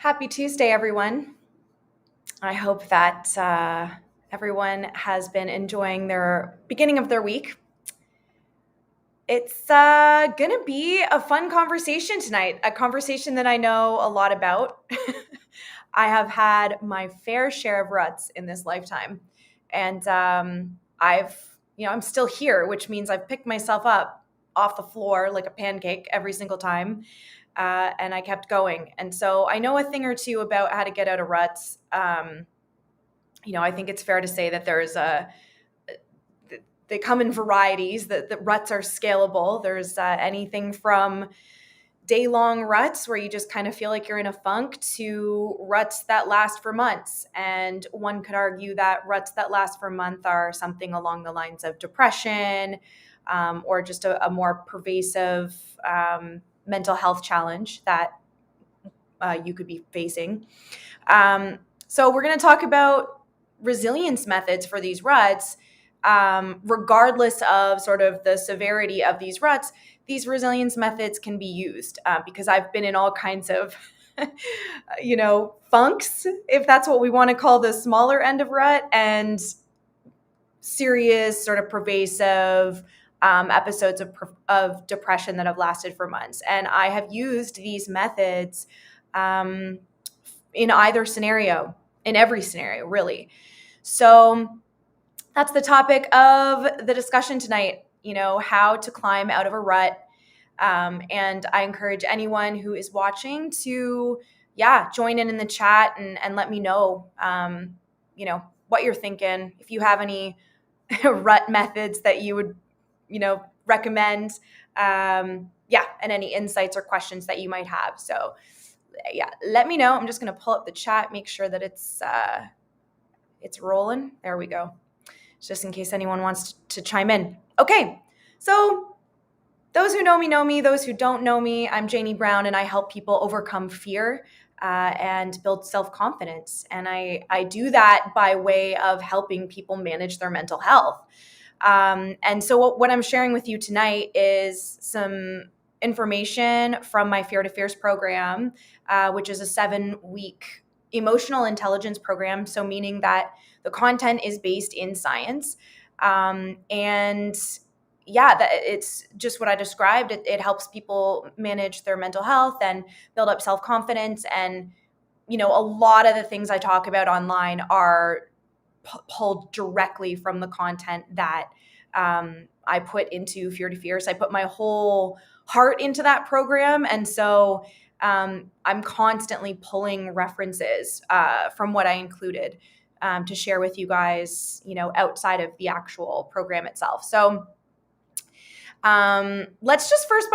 Happy Tuesday, everyone. I hope that everyone has been enjoying their beginning of their week. It's going to be a fun conversation tonight, a conversation that I know a lot about. I have had my fair share of ruts in this lifetime. And I'm still here, which means I've picked myself up off the floor like a pancake every single time. And I kept going. And so I know a thing or two about how to get out of ruts. I think it's fair to say that they come in varieties, that ruts are scalable. There's anything from day-long ruts where you just kind of feel like you're in a funk to ruts that last for months. And one could argue that ruts that last for a month are something along the lines of depression, or just a more pervasive mental health challenge that you could be facing. So we're going to talk about resilience methods for these ruts. Regardless of sort of the severity of these ruts, these resilience methods can be used because I've been in all kinds of, funks, if that's what we want to call the smaller end of rut, and serious sort of pervasive episodes of depression that have lasted for months. And I have used these methods in either scenario, in every scenario, really. So that's the topic of the discussion tonight, how to climb out of a rut. And I encourage anyone who is watching to, join in the chat and let me know, what you're thinking. If you have any rut methods that you would, recommend, and any insights or questions that you might have. So, let me know. I'm just going to pull up the chat, make sure that it's rolling. There we go. Just in case anyone wants to chime in. Okay, so those who know me, those who don't know me, I'm Janey Brown, and I help people overcome fear and build self-confidence. And I do that by way of helping people manage their mental health. And so what I'm sharing with you tonight is some information from my Fear to Fierce program, which is a 7-week emotional intelligence program. So meaning that the content is based in science. It's just what I described. It helps people manage their mental health and build up self-confidence. And, a lot of the things I talk about online are pulled directly from the content that I put into Fear to Fierce. I put my whole heart into that program. And so I'm constantly pulling references from what I included to share with you guys, outside of the actual program itself. So let's just first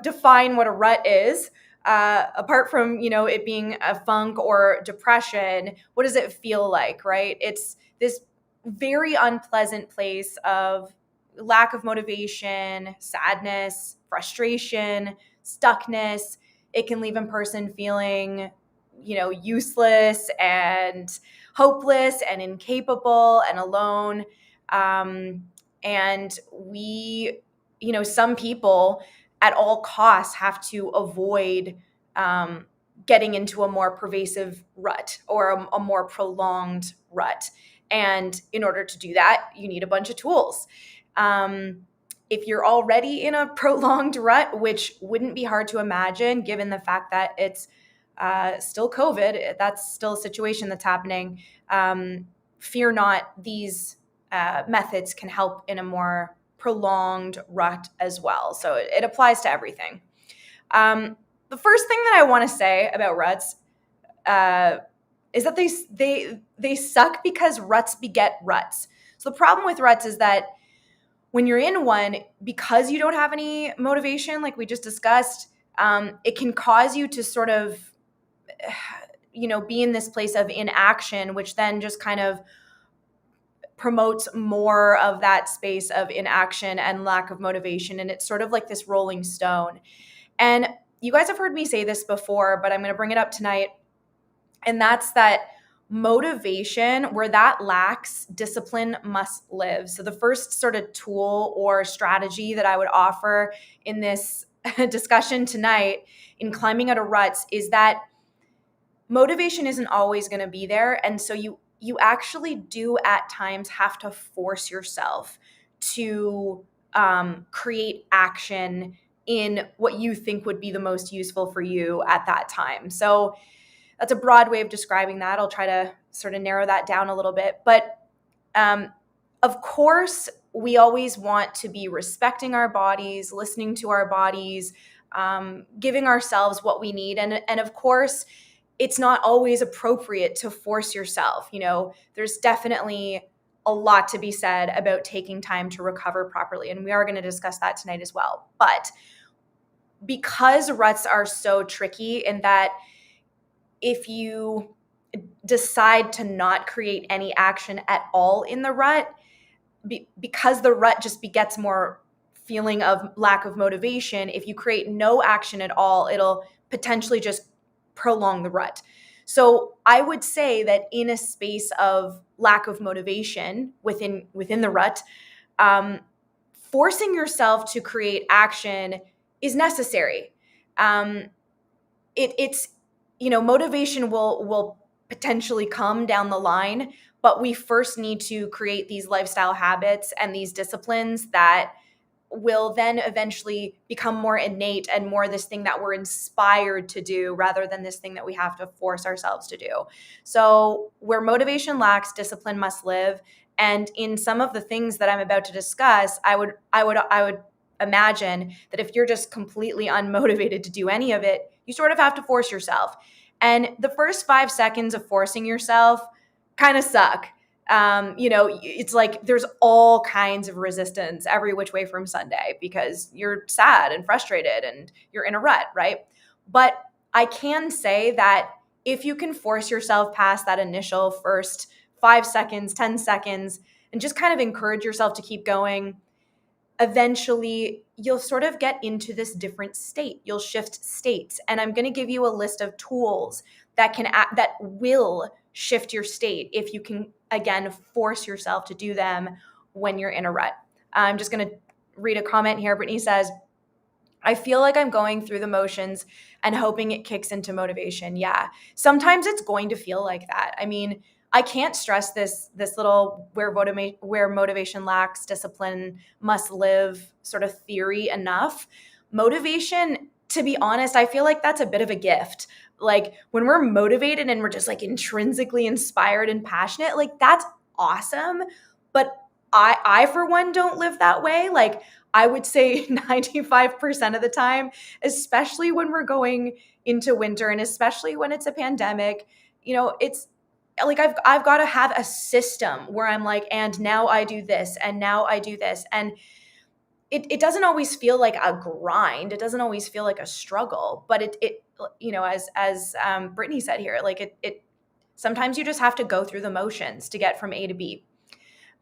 define what a rut is. Apart from, it being a funk or depression, what does it feel like, right? It's this very unpleasant place of lack of motivation, sadness, frustration, stuckness. It can leave a person feeling, useless and hopeless and incapable and alone. And we, some people at all costs have to avoid getting into a more pervasive rut or a more prolonged rut. And in order to do that, you need a bunch of tools. If you're already in a prolonged rut, which wouldn't be hard to imagine given the fact that it's still COVID, that's still a situation that's happening, fear not, these methods can help in a more prolonged rut as well. So it applies to everything. The first thing that I want to say about ruts is that they suck because ruts beget ruts. So the problem with ruts is that when you're in one, because you don't have any motivation, like we just discussed, it can cause you to sort of, be in this place of inaction, which then just kind of promotes more of that space of inaction and lack of motivation. And it's sort of like this rolling stone. And you guys have heard me say this before, but I'm going to bring it up tonight. And that's that motivation, where that lacks, discipline must live. So the first sort of tool or strategy that I would offer in this discussion tonight in climbing out of ruts is that motivation isn't always going to be there. And so you actually do at times have to force yourself to create action in what you think would be the most useful for you at that time. So that's a broad way of describing that. I'll try to sort of narrow that down a little bit. But of course, we always want to be respecting our bodies, listening to our bodies, giving ourselves what we need. And of course, it's not always appropriate to force yourself. There's definitely a lot to be said about taking time to recover properly. And we are going to discuss that tonight as well. But because ruts are so tricky in that if you decide to not create any action at all in the rut, because the rut just begets more feeling of lack of motivation, if you create no action at all, it'll potentially just prolong the rut. So I would say that in a space of lack of motivation within the rut, forcing yourself to create action is necessary. It's motivation will potentially come down the line, but we first need to create these lifestyle habits and these disciplines that will then eventually become more innate and more this thing that we're inspired to do rather than this thing that we have to force ourselves to do. So where motivation lacks, discipline must live. And in some of the things that I'm about to discuss, I would imagine that if you're just completely unmotivated to do any of it, you sort of have to force yourself. And the first 5 seconds of forcing yourself kind of suck. It's like there's all kinds of resistance every which way from Sunday because you're sad and frustrated and you're in a rut, right? But I can say that if you can force yourself past that initial first 5 seconds, 10 seconds, and just kind of encourage yourself to keep going, eventually you'll sort of get into this different state. You'll shift states. And I'm going to give you a list of tools that will shift your state if you can, again, force yourself to do them when you're in a rut. I'm just going to read a comment here. Brittany says, I feel like I'm going through the motions and hoping it kicks into motivation. Yeah, sometimes it's going to feel like that. I mean, I can't stress this little where motivation lacks, discipline must live sort of theory enough. Motivation, to be honest, I feel like that's a bit of a gift. Like when we're motivated and we're just like intrinsically inspired and passionate, like that's awesome. But I for one don't live that way. Like I would say 95% of the time, especially when we're going into winter and especially when it's a pandemic, it's like I've got to have a system where I'm like, and now I do this, and now I do this. And it doesn't always feel like a grind. It doesn't always feel like a struggle, but it as Brittany said here, like it sometimes you just have to go through the motions to get from A to B.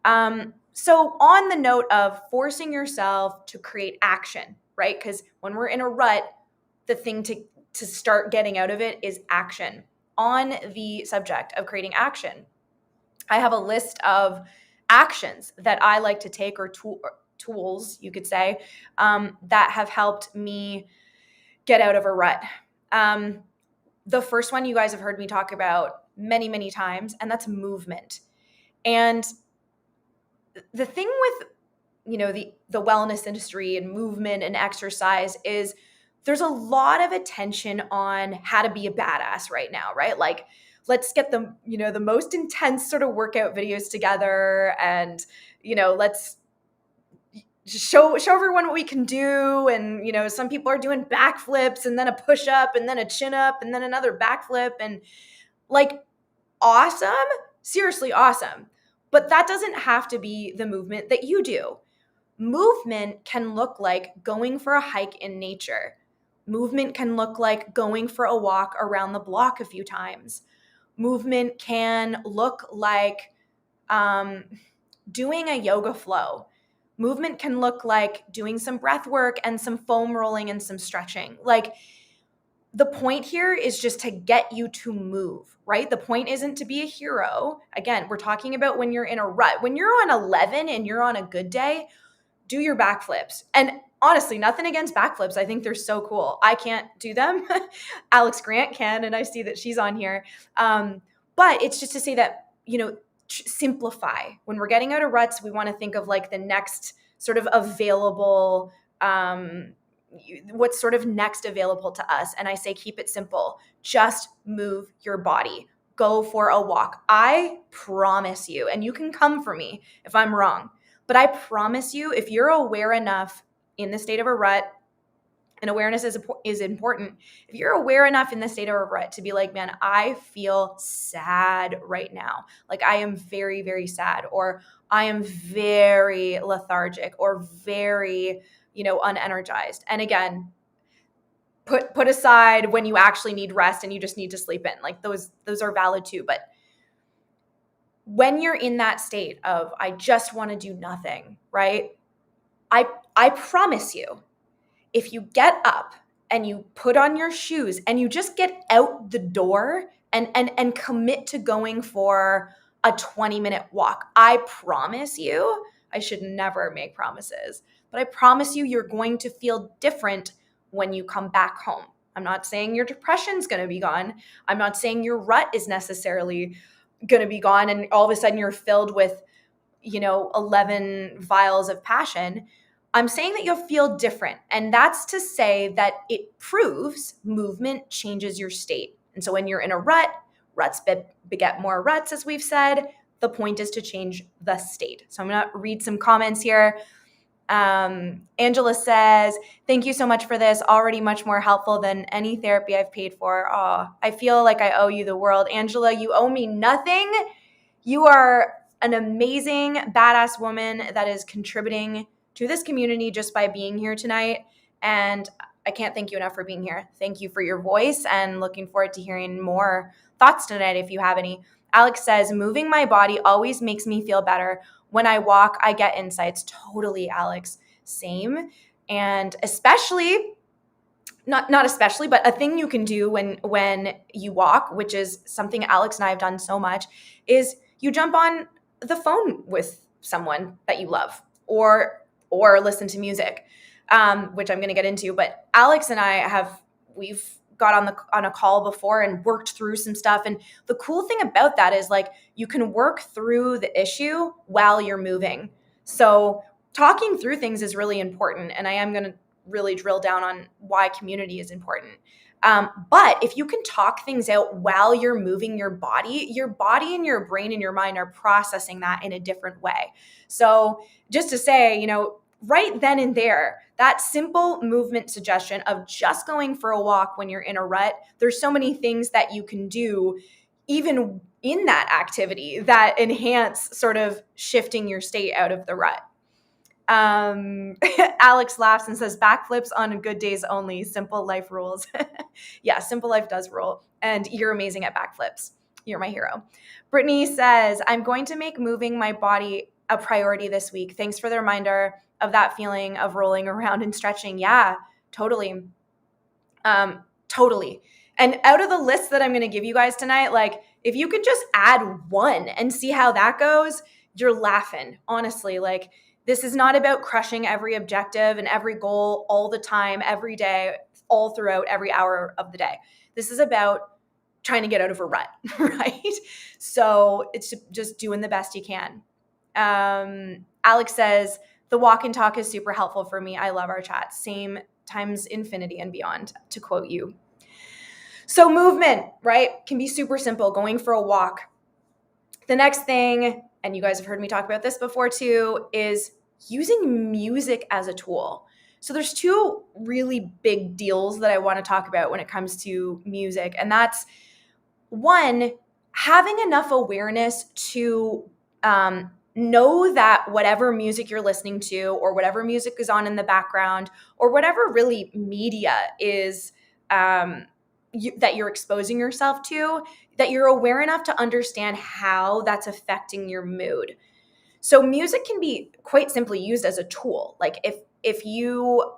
So on the note of forcing yourself to create action, right? Because when we're in a rut, the thing to start getting out of it is action. On the subject of creating action, I have a list of actions that I like to take or tools, you could say, that have helped me get out of a rut. The first one you guys have heard me talk about many, many times, and that's movement. And the thing with, the wellness industry and movement and exercise is there's a lot of attention on how to be a badass right now, right? Like, let's get the most intense sort of workout videos together and, let's show everyone what we can do. And, some people are doing backflips and then a push up and then a chin up and then another backflip and like awesome, seriously awesome. But that doesn't have to be the movement that you do. Movement can look like going for a hike in nature. Movement can look like going for a walk around the block a few times. Movement can look like doing a yoga flow. Movement can look like doing some breath work and some foam rolling and some stretching. Like, the point here is just to get you to move, right? The point isn't to be a hero. Again, we're talking about when you're in a rut. When you're on 11 and you're on a good day, do your backflips. And honestly, nothing against backflips. I think they're so cool. I can't do them. Alex Grant can, and I see that she's on here. But it's just to say that, simplify. When we're getting out of ruts, we want to think of like the next sort of available, what's sort of next available to us. And I say, keep it simple. Just move your body. Go for a walk. I promise you, and you can come for me if I'm wrong, but I promise you, if you're aware enough in the state of a rut, and awareness is important. If you're aware enough in the state of a rut to be like, man, I feel sad right now. Like I am very, very sad, or I am very lethargic, or very, unenergized. And again, put aside when you actually need rest and you just need to sleep in. Like those are valid too. But when you're in that state of, I just want to do nothing, right? I promise you, if you get up and you put on your shoes and you just get out the door and commit to going for a 20-minute walk, I promise you, I should never make promises, but I promise you, you're going to feel different when you come back home. I'm not saying your depression's going to be gone. I'm not saying your rut is necessarily going to be gone and all of a sudden you're filled with, 11 vials of passion. I'm saying that you'll feel different. And that's to say that it proves movement changes your state. And so when you're in a rut, ruts beget more ruts, as we've said. The point is to change the state. So I'm going to read some comments here. Angela says, thank you so much for this. Already much more helpful than any therapy I've paid for. Oh, I feel like I owe you the world. Angela, you owe me nothing. You are an amazing, badass woman that is contributing to this community just by being here tonight. And I can't thank you enough for being here. Thank you for your voice and looking forward to hearing more thoughts tonight if you have any. Alex says, moving my body always makes me feel better. When I walk, I get insights. Totally, Alex. Same. And especially, not especially, but a thing you can do when you walk, which is something Alex and I have done so much, is you jump on the phone with someone that you love or listen to music, which I'm going to get into. But Alex and I we've got on a call before and worked through some stuff. And the cool thing about that is like you can work through the issue while you're moving. So talking through things is really important. And I am going to really drill down on why community is important. But if you can talk things out while you're moving your body and your brain and your mind are processing that in a different way. So just to say, right then and there, that simple movement suggestion of just going for a walk when you're in a rut, there's so many things that you can do even in that activity that enhance sort of shifting your state out of the rut. Alex laughs and says, backflips on good days only. Simple life rules. Yeah, simple life does rule. And you're amazing at backflips. You're my hero. Brittany says, I'm going to make moving my body a priority this week. Thanks for the reminder of that feeling of rolling around and stretching. Yeah, totally. Totally. And out of the list that I'm going to give you guys tonight, like if you could just add one and see how that goes, you're laughing. Honestly, like this is not about crushing every objective and every goal all the time, every day, all throughout every hour of the day. This is about trying to get out of a rut, right? So it's just doing the best you can. Alex says, the walk and talk is super helpful for me. I love our chats. Same times infinity and beyond, to quote you. So movement, right, can be super simple, going for a walk. The next thing, and you guys have heard me talk about this before too, is using music as a tool. So there's two really big deals that I want to talk about when it comes to music. And that's one, having enough awareness to know that whatever music you're listening to or whatever music is on in the background or whatever really media is that you're exposing yourself to, that you're aware enough to understand how that's affecting your mood. So music can be quite simply used as a tool. Like if you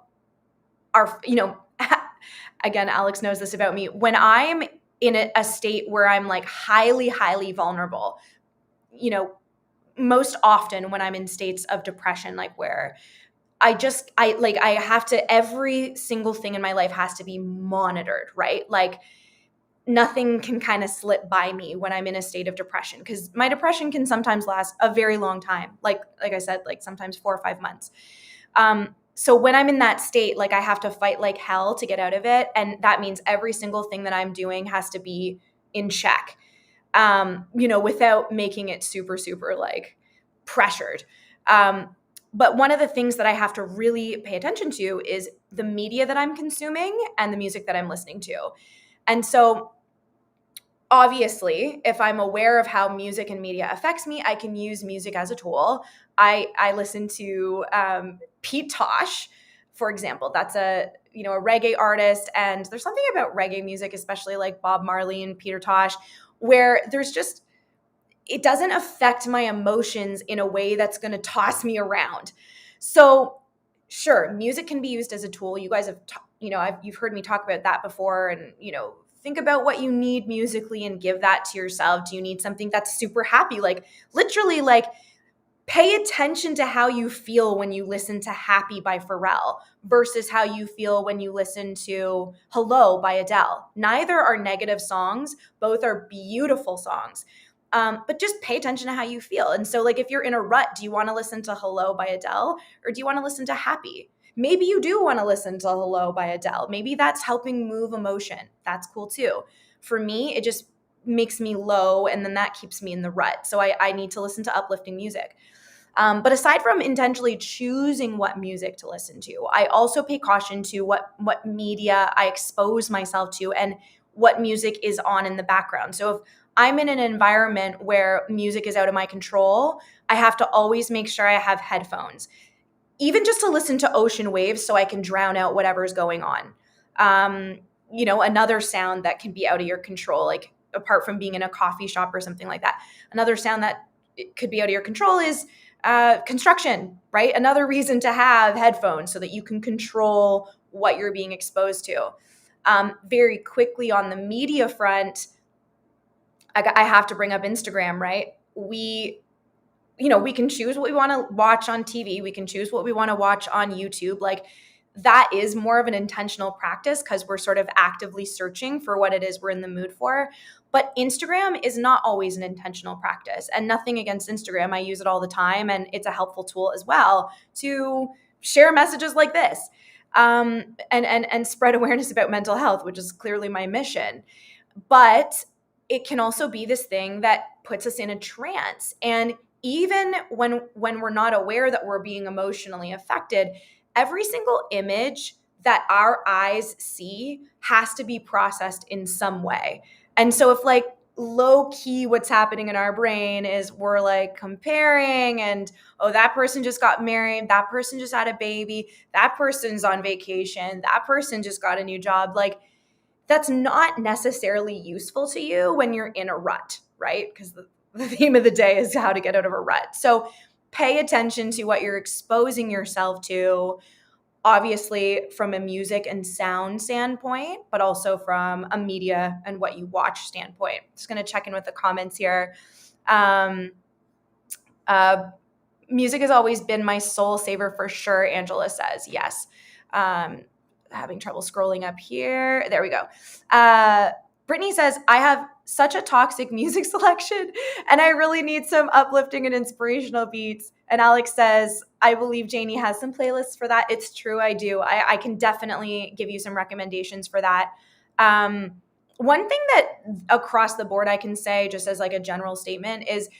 are, again, Alex knows this about me. When I'm in a state where I'm like highly, highly vulnerable, most often when I'm in states of depression, like where I have to, every single thing in my life has to be monitored, right? Like nothing can kind of slip by me when I'm in a state of depression, because my depression can sometimes last a very long time. Like I said, like sometimes 4 or 5 months. So when I'm in that state, like I have to fight like hell to get out of it. And that means every single thing that I'm doing has to be in check, without making it super, super like pressured. But one of the things that I have to really pay attention to is the media that I'm consuming and the music that I'm listening to. And so obviously, if I'm aware of how music and media affects me, I can use music as a tool. I listen to Pete Tosh, for example. That's a reggae artist, and there's something about reggae music, especially like Bob Marley and Peter Tosh, where it doesn't affect my emotions in a way that's going to toss me around. So sure, music can be used as a tool. You guys have, you've heard me talk about that before, and, think about what you need musically and give that to yourself. Do you need something that's super happy? Like literally, like pay attention to how you feel when you listen to Happy by Pharrell versus how you feel when you listen to Hello by Adele. Neither are negative songs. Both are beautiful songs. But just pay attention to how you feel. And so like if you're in a rut, do you want to listen to Hello by Adele or do you want to listen to Happy? Maybe you do want to listen to Hello by Adele. Maybe that's helping move emotion. That's cool too. For me, it just makes me low, and then that keeps me in the rut. So I need to listen to uplifting music. But aside from intentionally choosing what music to listen to, I also pay caution to what media I expose myself to and what music is on in the background. So if I'm in an environment where music is out of my control, I have to always make sure I have headphones, even just to listen to ocean waves so I can drown out whatever's going on. Another sound that can be out of your control, like apart from being in a coffee shop or something like that, another sound that it could be out of your control is construction, right? Another reason to have headphones so that you can control what you're being exposed to. Very quickly on the media front, I have to bring up Instagram, right? We can choose what we want to watch on TV. We can choose what we want to watch on YouTube. Like that is more of an intentional practice because we're sort of actively searching for what it is we're in the mood for. But Instagram is not always an intentional practice, and nothing against Instagram. I use it all the time, and it's a helpful tool as well to share messages like this, and spread awareness about mental health, which is clearly my mission. But it can also be this thing that puts us in a trance. And even when we're not aware that we're being emotionally affected, every single image that our eyes see has to be processed in some way. And so if like low key what's happening in our brain is we're like comparing and, oh, that person just got married, that person just had a baby, that person's on vacation, that person just got a new job, like that's not necessarily useful to you when you're in a rut, right? Because the theme of the day is how to get out of a rut. So pay attention to what you're exposing yourself to, obviously from a music and sound standpoint, but also from a media and what you watch standpoint. Just going to check in with the comments here. Music has always been my soul saver for sure, Angela says. Yes. Having trouble scrolling up here. There we go. Brittany says, I have such a toxic music selection and I really need some uplifting and inspirational beats. And Alex says, I believe Janey has some playlists for that. It's true, I do. I can definitely give you some recommendations for that. One thing that across the board I can say, just as like a general statement, is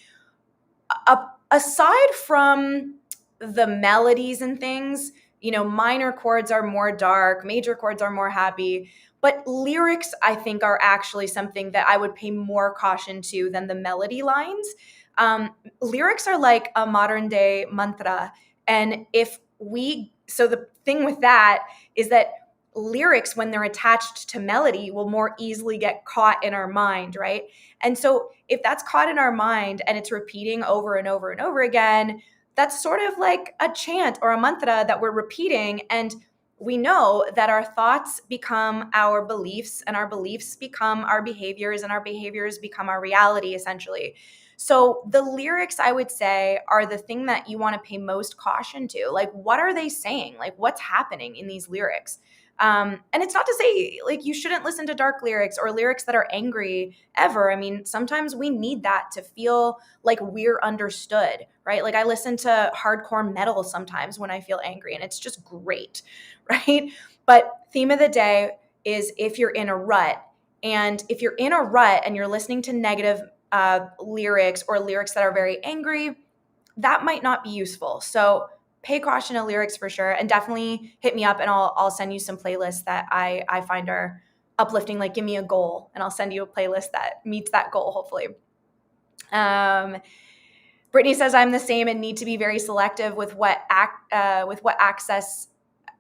aside from the melodies and things, minor chords are more dark, major chords are more happy, but lyrics, I think, are actually something that I would pay more caution to than the melody lines. Lyrics are like a modern day mantra. And so the thing with that is that lyrics, when they're attached to melody, will more easily get caught in our mind, right? And so if that's caught in our mind and it's repeating over and over and over again, that's sort of like a chant or a mantra that we're repeating. And we know that our thoughts become our beliefs and our beliefs become our behaviors and our behaviors become our reality, essentially. So the lyrics, I would say, are the thing that you want to pay most caution to. Like, what are they saying? Like, what's happening in these lyrics? And it's not to say like you shouldn't listen to dark lyrics or lyrics that are angry ever. I mean, sometimes we need that to feel like we're understood, right? Like I listen to hardcore metal sometimes when I feel angry, and it's just great, right? But theme of the day is if you're in a rut. And if you're in a rut and you're listening to negative lyrics or lyrics that are very angry, that might not be useful. So pay caution to lyrics for sure, and definitely hit me up and I'll send you some playlists that I find are uplifting. Like give me a goal and I'll send you a playlist that meets that goal, hopefully. Brittany says I'm the same and need to be very selective with what I access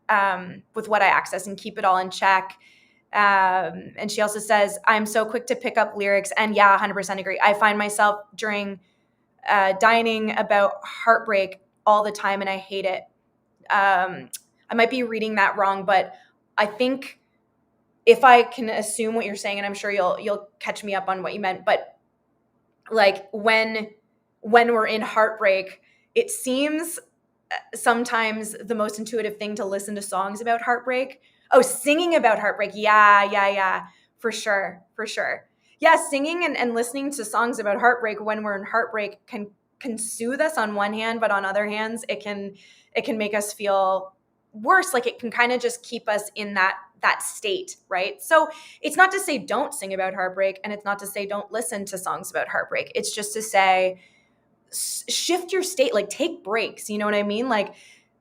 and keep it all in check. And she also says, I'm so quick to pick up lyrics. And yeah, 100% agree. I find myself during dining about heartbreak all the time, and I hate it. I might be reading that wrong, but I think if I can assume what you're saying, and I'm sure you'll catch me up on what you meant, but like when we're in heartbreak, it seems sometimes the most intuitive thing to listen to songs about heartbreak. Oh, singing about heartbreak. Yeah. For sure. Yeah, singing and listening to songs about heartbreak when we're in heartbreak can soothe us on one hand, but on other hands, it can make us feel worse. Like it can kind of just keep us in that state, right? So it's not to say don't sing about heartbreak, and it's not to say don't listen to songs about heartbreak. It's just to say shift your state, like take breaks. You know what I mean? Like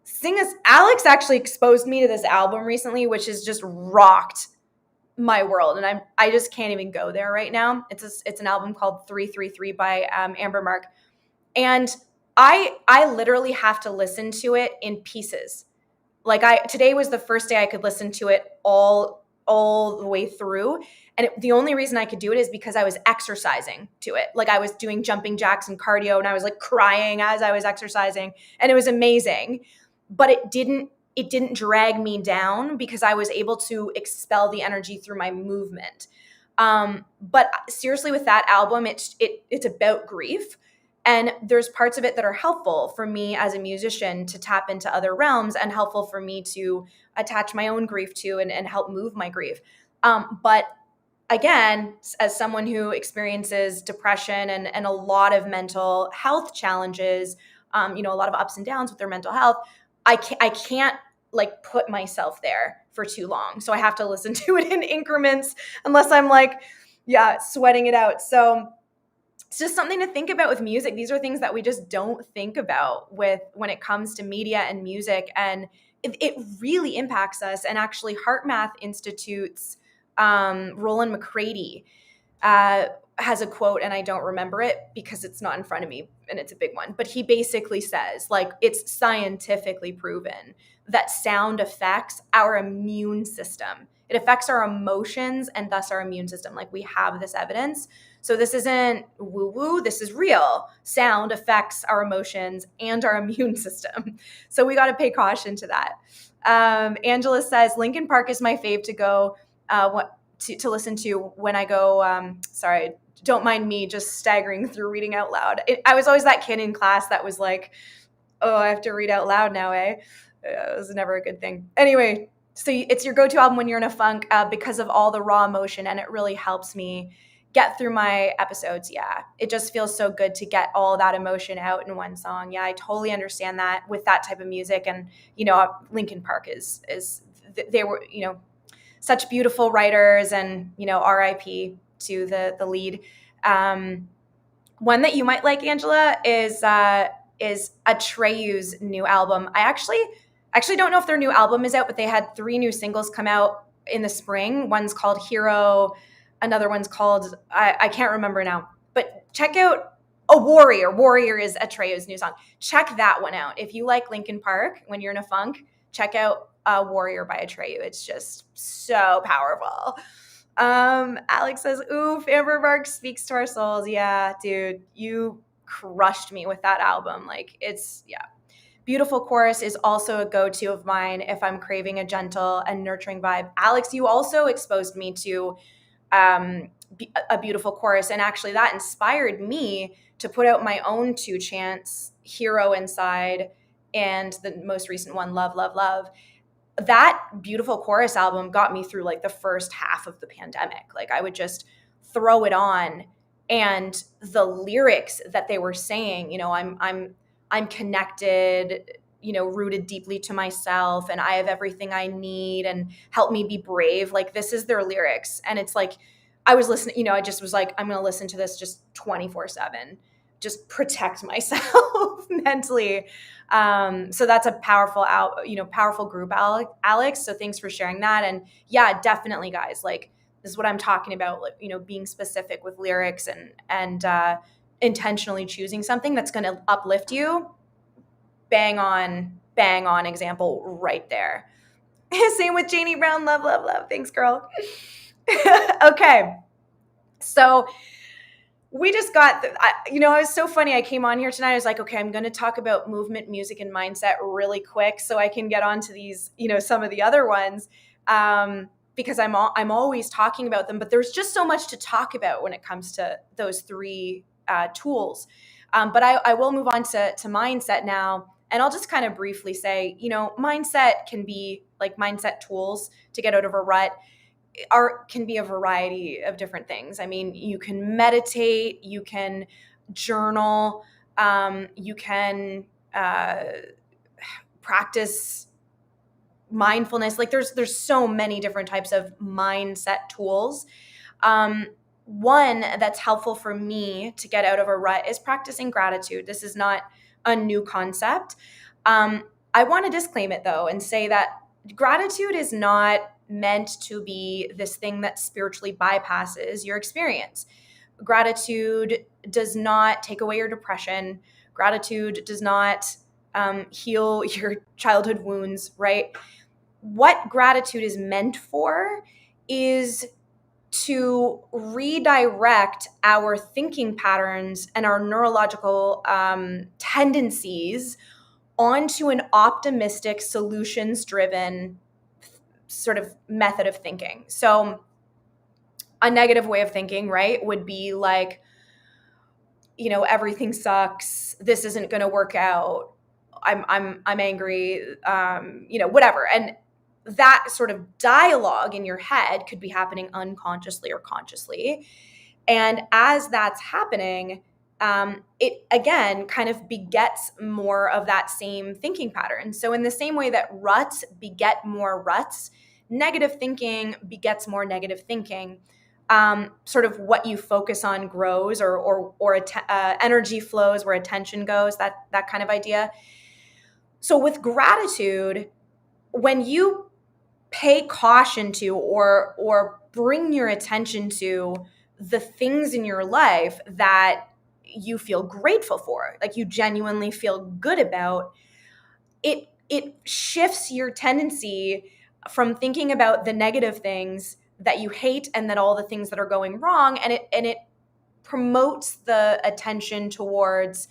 sing us. Alex actually exposed me to this album recently, which has just rocked my world, and I just can't even go there right now. It's an album called 333 by Amber Mark, and I literally have to listen to it in pieces. Like today was the first day I could listen to it all the way through. And the only reason I could do it is because I was exercising to it. Like I was doing jumping jacks and cardio, and I was like crying as I was exercising, and it was amazing. But it didn't drag me down because I was able to expel the energy through my movement. But seriously, with that album, it's about grief. And there's parts of it that are helpful for me as a musician to tap into other realms, and helpful for me to attach my own grief to and help move my grief. But again, as someone who experiences depression and a lot of mental health challenges, a lot of ups and downs with their mental health, I can't like put myself there for too long. So I have to listen to it in increments unless I'm like, yeah, sweating it out. So it's just something to think about with music. These are things that we just don't think about when it comes to media and music. And it really impacts us. And actually HeartMath Institute's Roland McCready has a quote, and I don't remember it because it's not in front of me and it's a big one. But he basically says, like, it's scientifically proven that sound affects our immune system. It affects our emotions and thus our immune system. Like, we have this evidence. So this isn't woo-woo, this is real. Sound affects our emotions and our immune system. So we got to pay caution to that. Angela says, Linkin Park is my fave to go to listen to when I go, sorry, don't mind me just staggering through reading out loud. I was always that kid in class that was like, oh, I have to read out loud now, eh? It was never a good thing. Anyway, so it's your go-to album when you're in a funk because of all the raw emotion, and it really helps me get through my episodes. Yeah, it just feels so good to get all that emotion out in one song. Yeah, I totally understand that with that type of music. And, Linkin Park is they were, such beautiful writers, and, RIP to the lead. One that you might like, Angela, is Atreyu's new album. I actually don't know if their new album is out, but they had 3 new singles come out in the spring. One's called Hero. Another one's called, I can't remember now, but check out Warrior. Warrior is Atreyu's new song. Check that one out. If you like Linkin Park when you're in a funk, check out Warrior by Atreyu. It's just so powerful. Alex says, oof, Amber Mark speaks to our souls. Yeah, dude, you crushed me with that album. Like, it's, yeah. Beautiful Chorus is also a go-to of mine if I'm craving a gentle and nurturing vibe. Alex, you also exposed me to a beautiful chorus. And actually that inspired me to put out my own 2 chants, Hero Inside and the most recent one, Love, Love, Love. That beautiful chorus album got me through like the first half of the pandemic. Like I would just throw it on, and the lyrics that they were saying, I'm connected, rooted deeply to myself, and I have everything I need, and help me be brave. Like this is their lyrics. And it's like, I was listening, I just was like, I'm going to listen to this just 24/7, just protect myself mentally. So that's a powerful group, Alex. So thanks for sharing that. And yeah, definitely guys, like this is what I'm talking about, like, being specific with lyrics and intentionally choosing something that's going to uplift you. Bang on example right there. Same with Janey Brown. Love, love, love. Thanks, girl. Okay. So we just got, it was so funny. I came on here tonight. I was like, okay, I'm going to talk about movement, music, and mindset really quick so I can get onto these, some of the other ones, because I'm always talking about them. But there's just so much to talk about when it comes to those 3 tools. But I will move on to mindset now. And I'll just kind of briefly say, mindset can be like mindset tools to get out of a rut. Art can be a variety of different things. I mean, you can meditate, you can journal, you can practice mindfulness. Like there's so many different types of mindset tools. One that's helpful for me to get out of a rut is practicing gratitude. This is not a new concept. I want to disclaim it though and say that gratitude is not meant to be this thing that spiritually bypasses your experience. Gratitude does not take away your depression. Gratitude does not heal your childhood wounds, right? What gratitude is meant for is to redirect our thinking patterns and our neurological tendencies onto an optimistic, solutions-driven sort of method of thinking. So a negative way of thinking, right, would be like, everything sucks. This isn't going to work out. I'm angry. Whatever. And that sort of dialogue in your head could be happening unconsciously or consciously. And as that's happening, it again kind of begets more of that same thinking pattern. So in the same way that ruts beget more ruts, negative thinking begets more negative thinking. Sort of what you focus on grows, or energy flows where attention goes, that kind of idea. So with gratitude, when you pay caution to or bring your attention to the things in your life that you feel grateful for, like you genuinely feel good about, it shifts your tendency from thinking about the negative things that you hate and then all the things that are going wrong, and it promotes the attention towards,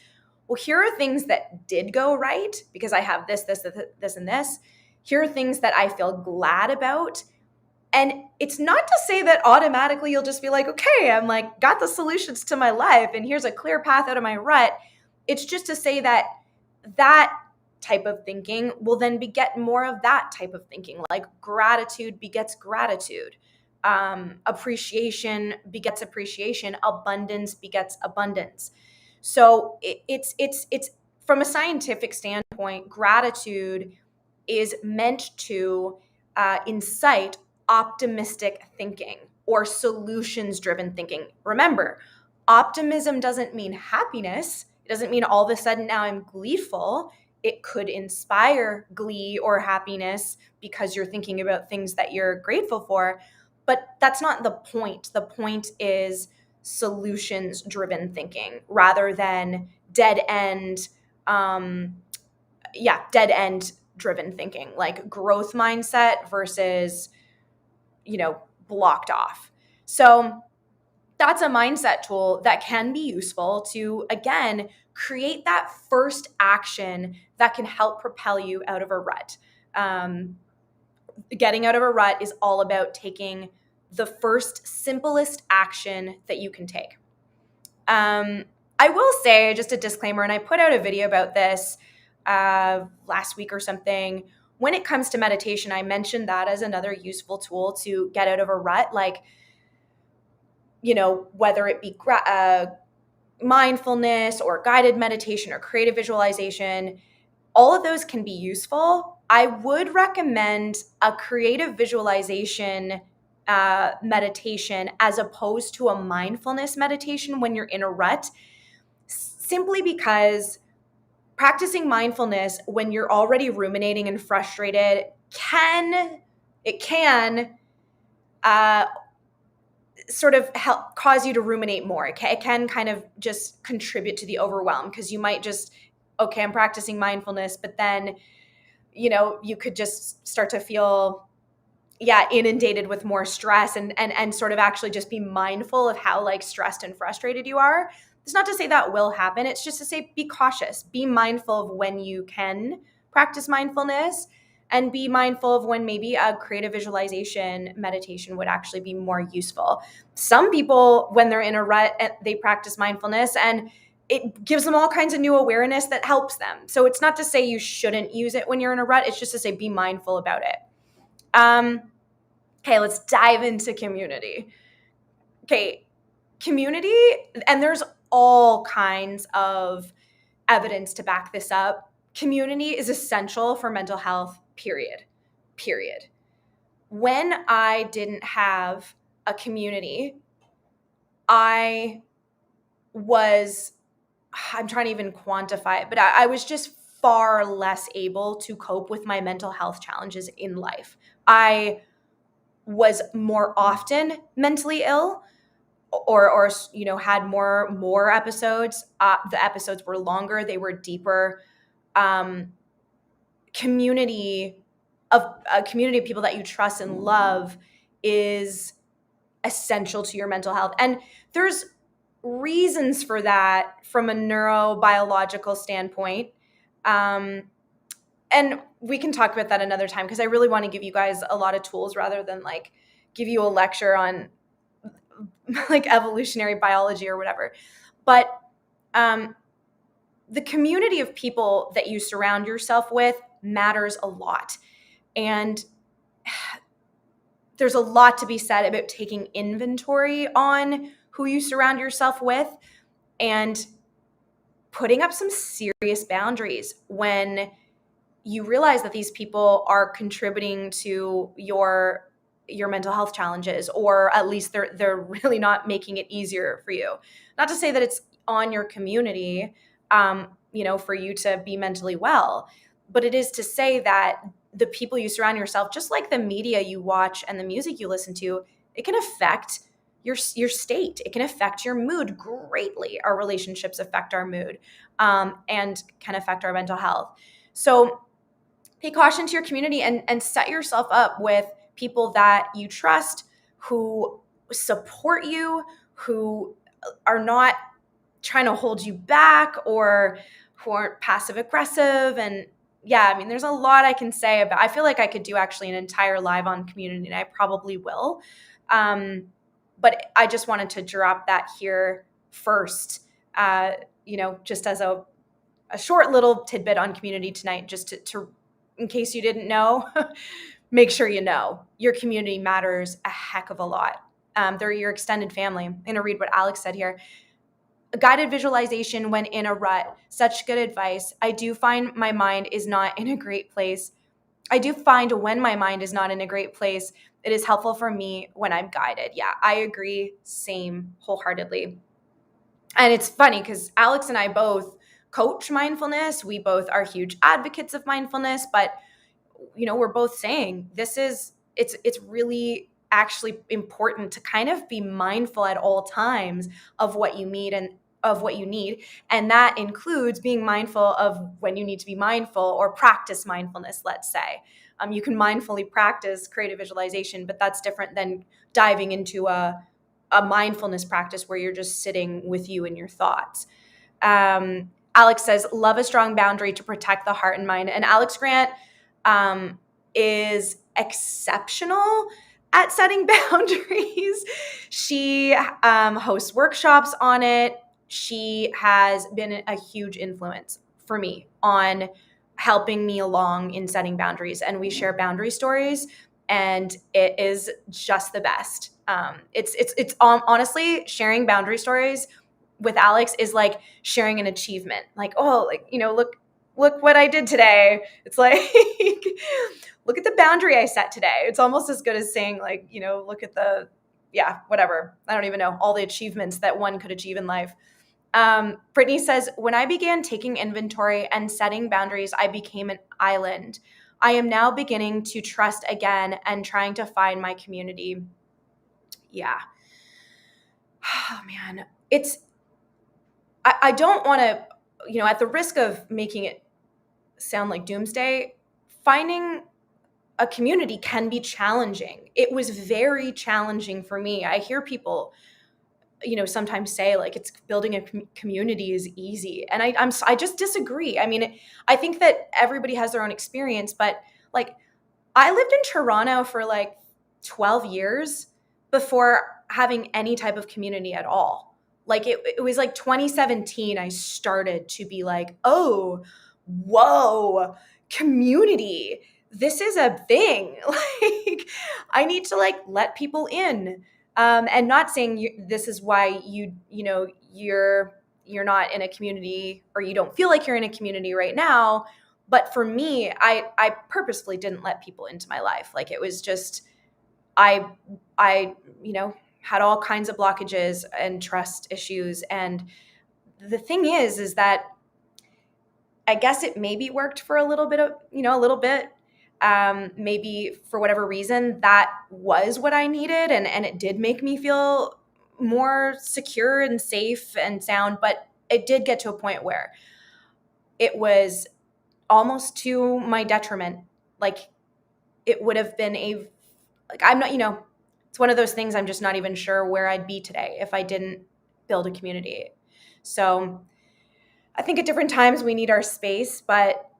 well, here are things that did go right because I have this, and this. Here are things that I feel glad about. And it's not to say that automatically you'll just be like, okay, I'm like, got the solutions to my life and here's a clear path out of my rut. It's just to say that that type of thinking will then beget more of that type of thinking. Like gratitude begets gratitude. Appreciation begets appreciation. Abundance begets abundance. So it's from a scientific standpoint, gratitude is meant to incite optimistic thinking or solutions-driven thinking. Remember, optimism doesn't mean happiness. It doesn't mean all of a sudden now I'm gleeful. It could inspire glee or happiness because you're thinking about things that you're grateful for, but that's not the point. The point is solutions-driven thinking rather than dead end driven thinking, like growth mindset versus, blocked off. So that's a mindset tool that can be useful to, again, create that first action that can help propel you out of a rut. Getting out of a rut is all about taking the first simplest action that you can take. I will say, just a disclaimer, and I put out a video about this last week or something. When it comes to meditation, I mentioned that as another useful tool to get out of a rut, like, whether it be mindfulness or guided meditation or creative visualization, all of those can be useful. I would recommend a creative visualization meditation as opposed to a mindfulness meditation when you're in a rut, simply because practicing mindfulness when you're already ruminating and frustrated can sort of help cause you to ruminate more. It can kind of just contribute to the overwhelm, because you might just, okay, I'm practicing mindfulness, but then, you could just start to feel, inundated with more stress and sort of actually just be mindful of how like stressed and frustrated you are. It's not to say that will happen. It's just to say, be cautious, be mindful of when you can practice mindfulness, and be mindful of when maybe a creative visualization meditation would actually be more useful. Some people, when they're in a rut, they practice mindfulness and it gives them all kinds of new awareness that helps them. So it's not to say you shouldn't use it when you're in a rut. It's just to say, be mindful about it. Okay, let's dive into community. Okay, community, and there's all kinds of evidence to back this up. Community is essential for mental health, period. When I didn't have a community, I'm trying to even quantify it, but I was just far less able to cope with my mental health challenges in life. I was more often mentally ill, or had more episodes. The episodes were longer, they were deeper. Community of people that you trust and love is essential to your mental health, and there's reasons for that from a neurobiological standpoint. And we can talk about that another time, because I really want to give you guys a lot of tools rather than like give you a lecture on like evolutionary biology or whatever. But the community of people that you surround yourself with matters a lot. And there's a lot to be said about taking inventory on who you surround yourself with and putting up some serious boundaries when you realize that these people are contributing to your mental health challenges, or at least they're really not making it easier for you. Not to say that it's on your community, for you to be mentally well, but it is to say that the people you surround yourself, just like the media you watch and the music you listen to, it can affect your state. It can affect your mood greatly. Our relationships affect our mood, and can affect our mental health. So pay caution to your community and set yourself up with people that you trust, who support you, who are not trying to hold you back, or who aren't passive aggressive. And there's a lot I can say about. I feel like I could do actually an entire live on community, and I probably will. But I just wanted to drop that here first, just as a short little tidbit on community tonight, just to in case you didn't know, make sure you know your community matters a heck of a lot. They're your extended family. I'm going to read what Alex said here. A guided visualization when in a rut. Such good advice. I do find when my mind is not in a great place, it is helpful for me when I'm guided. Yeah, I agree. Same, wholeheartedly. And it's funny because Alex and I both coach mindfulness. We both are huge advocates of mindfulness, but we're both saying it's really actually important to kind of be mindful at all times of what you need, and that includes being mindful of when you need to be mindful or practice mindfulness. Let's say you can mindfully practice creative visualization, but that's different than diving into a mindfulness practice where you're just sitting with you and your thoughts. Alex says, love a strong boundary to protect the heart and mind. And Alex Grant is exceptional at setting boundaries. She hosts workshops on it. She has been a huge influence for me on helping me along in setting boundaries. And we share boundary stories, and it is just the best. It's honestly, sharing boundary stories with Alex is like sharing an achievement. Like, oh, like, look what I did today. It's like, look at the boundary I set today. It's almost as good as saying, like, look at whatever. I don't even know, all the achievements that one could achieve in life. Brittany says, when I began taking inventory and setting boundaries, I became an island. I am now beginning to trust again and trying to find my community. Yeah. Oh man. I don't want to, at the risk of making it sound like doomsday, finding a community can be challenging. It was very challenging for me. I hear people, sometimes say like it's building a community is easy. And I just disagree. I mean, I think that everybody has their own experience, but like I lived in Toronto for like 12 years before having any type of community at all. Like it was like 2017, I started to be like, oh, whoa, community. This is a thing. Like I need to like let people in. And not saying this is why you're not in a community or you don't feel like you're in a community right now. But for me, I purposefully didn't let people into my life. Like it was just, I had all kinds of blockages and trust issues. And the thing is that I guess it maybe worked for a little bit. Maybe for whatever reason, that was what I needed. And it did make me feel more secure and safe and sound. But it did get to a point where it was almost to my detriment. Like it would have been I'm not, it's one of those things I'm just not even sure where I'd be today if I didn't build a community. So I think at different times we need our space, but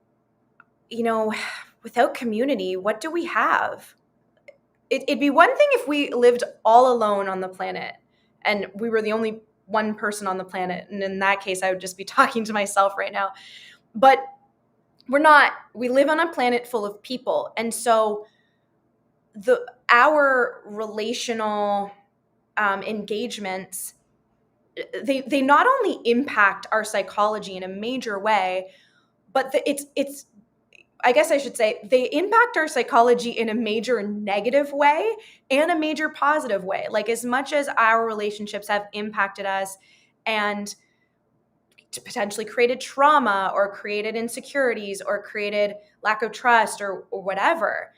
without community, what do we have? It'd be one thing if we lived all alone on the planet and we were the only one person on the planet. And in that case, I would just be talking to myself right now. But we're not. We live on a planet full of people. And so our relational engagements, they not only impact our psychology in a major way, but it's I guess I should say they impact our psychology in a major negative way and a major positive way. Like as much as our relationships have impacted us and potentially created trauma or created insecurities or created lack of trust or whatever,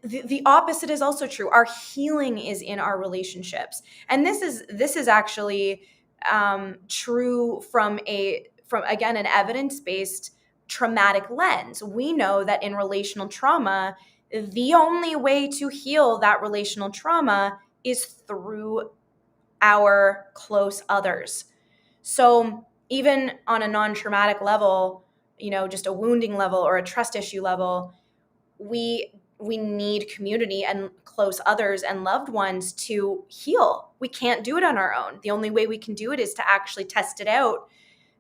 the opposite is also true. Our healing is in our relationships. And this is actually true from again, an evidence-based traumatic lens. We know that in relational trauma, the only way to heal that relational trauma is through our close others. So even on a non-traumatic level, just a wounding level or a trust issue level, we need community and close others and loved ones to heal. We can't do it on our own. The only way we can do it is to actually test it out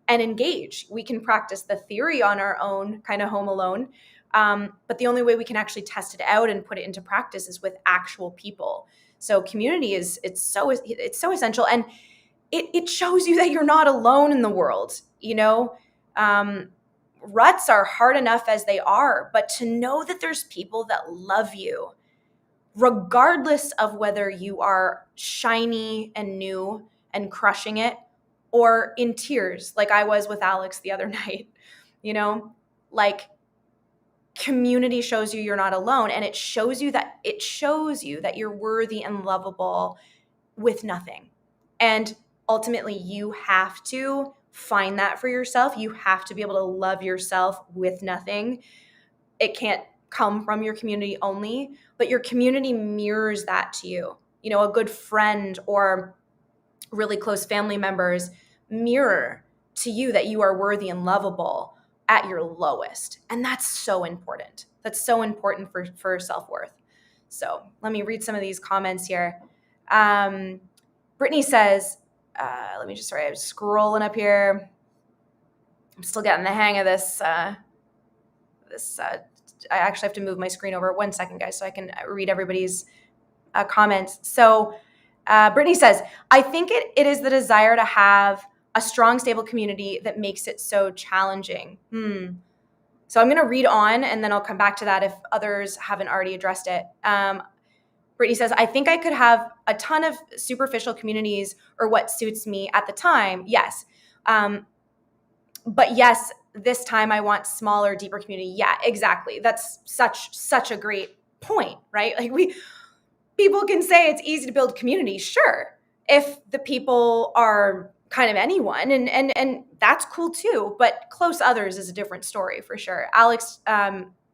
and engage. We can practice the theory on our own, kind of home alone. But the only way we can actually test it out and put it into practice is with actual people. So community it's so essential. And it shows you that you're not alone in the world, ruts are hard enough as they are, but to know that there's people that love you, regardless of whether you are shiny and new and crushing it or in tears, like I was with Alex the other night, like community shows you you're not alone. And it shows you that you're worthy and lovable with nothing. And ultimately you have to find that for yourself. You have to be able to love yourself with nothing. It can't come from your community only, but your community mirrors that to you. A good friend or really close family members mirror to you that you are worthy and lovable at your lowest. And that's so important. That's so important for self-worth. So let me read some of these comments here. Brittany says, let me just, sorry, I'm scrolling up here. I'm still getting the hang of this. I actually have to move my screen over 1 second, guys, so I can read everybody's comments. So Brittany says, I think it is the desire to have a strong, stable community that makes it so challenging. So I'm going to read on, and then I'll come back to that if others haven't already addressed it. Brittany says, I think I could have a ton of superficial communities or what suits me at the time. Yes. But yes, this time I want smaller, deeper community. Yeah, exactly. That's such a great point, right? Like people can say it's easy to build community. Sure. If the people are kind of anyone, and that's cool too, but close others is a different story for sure. Alex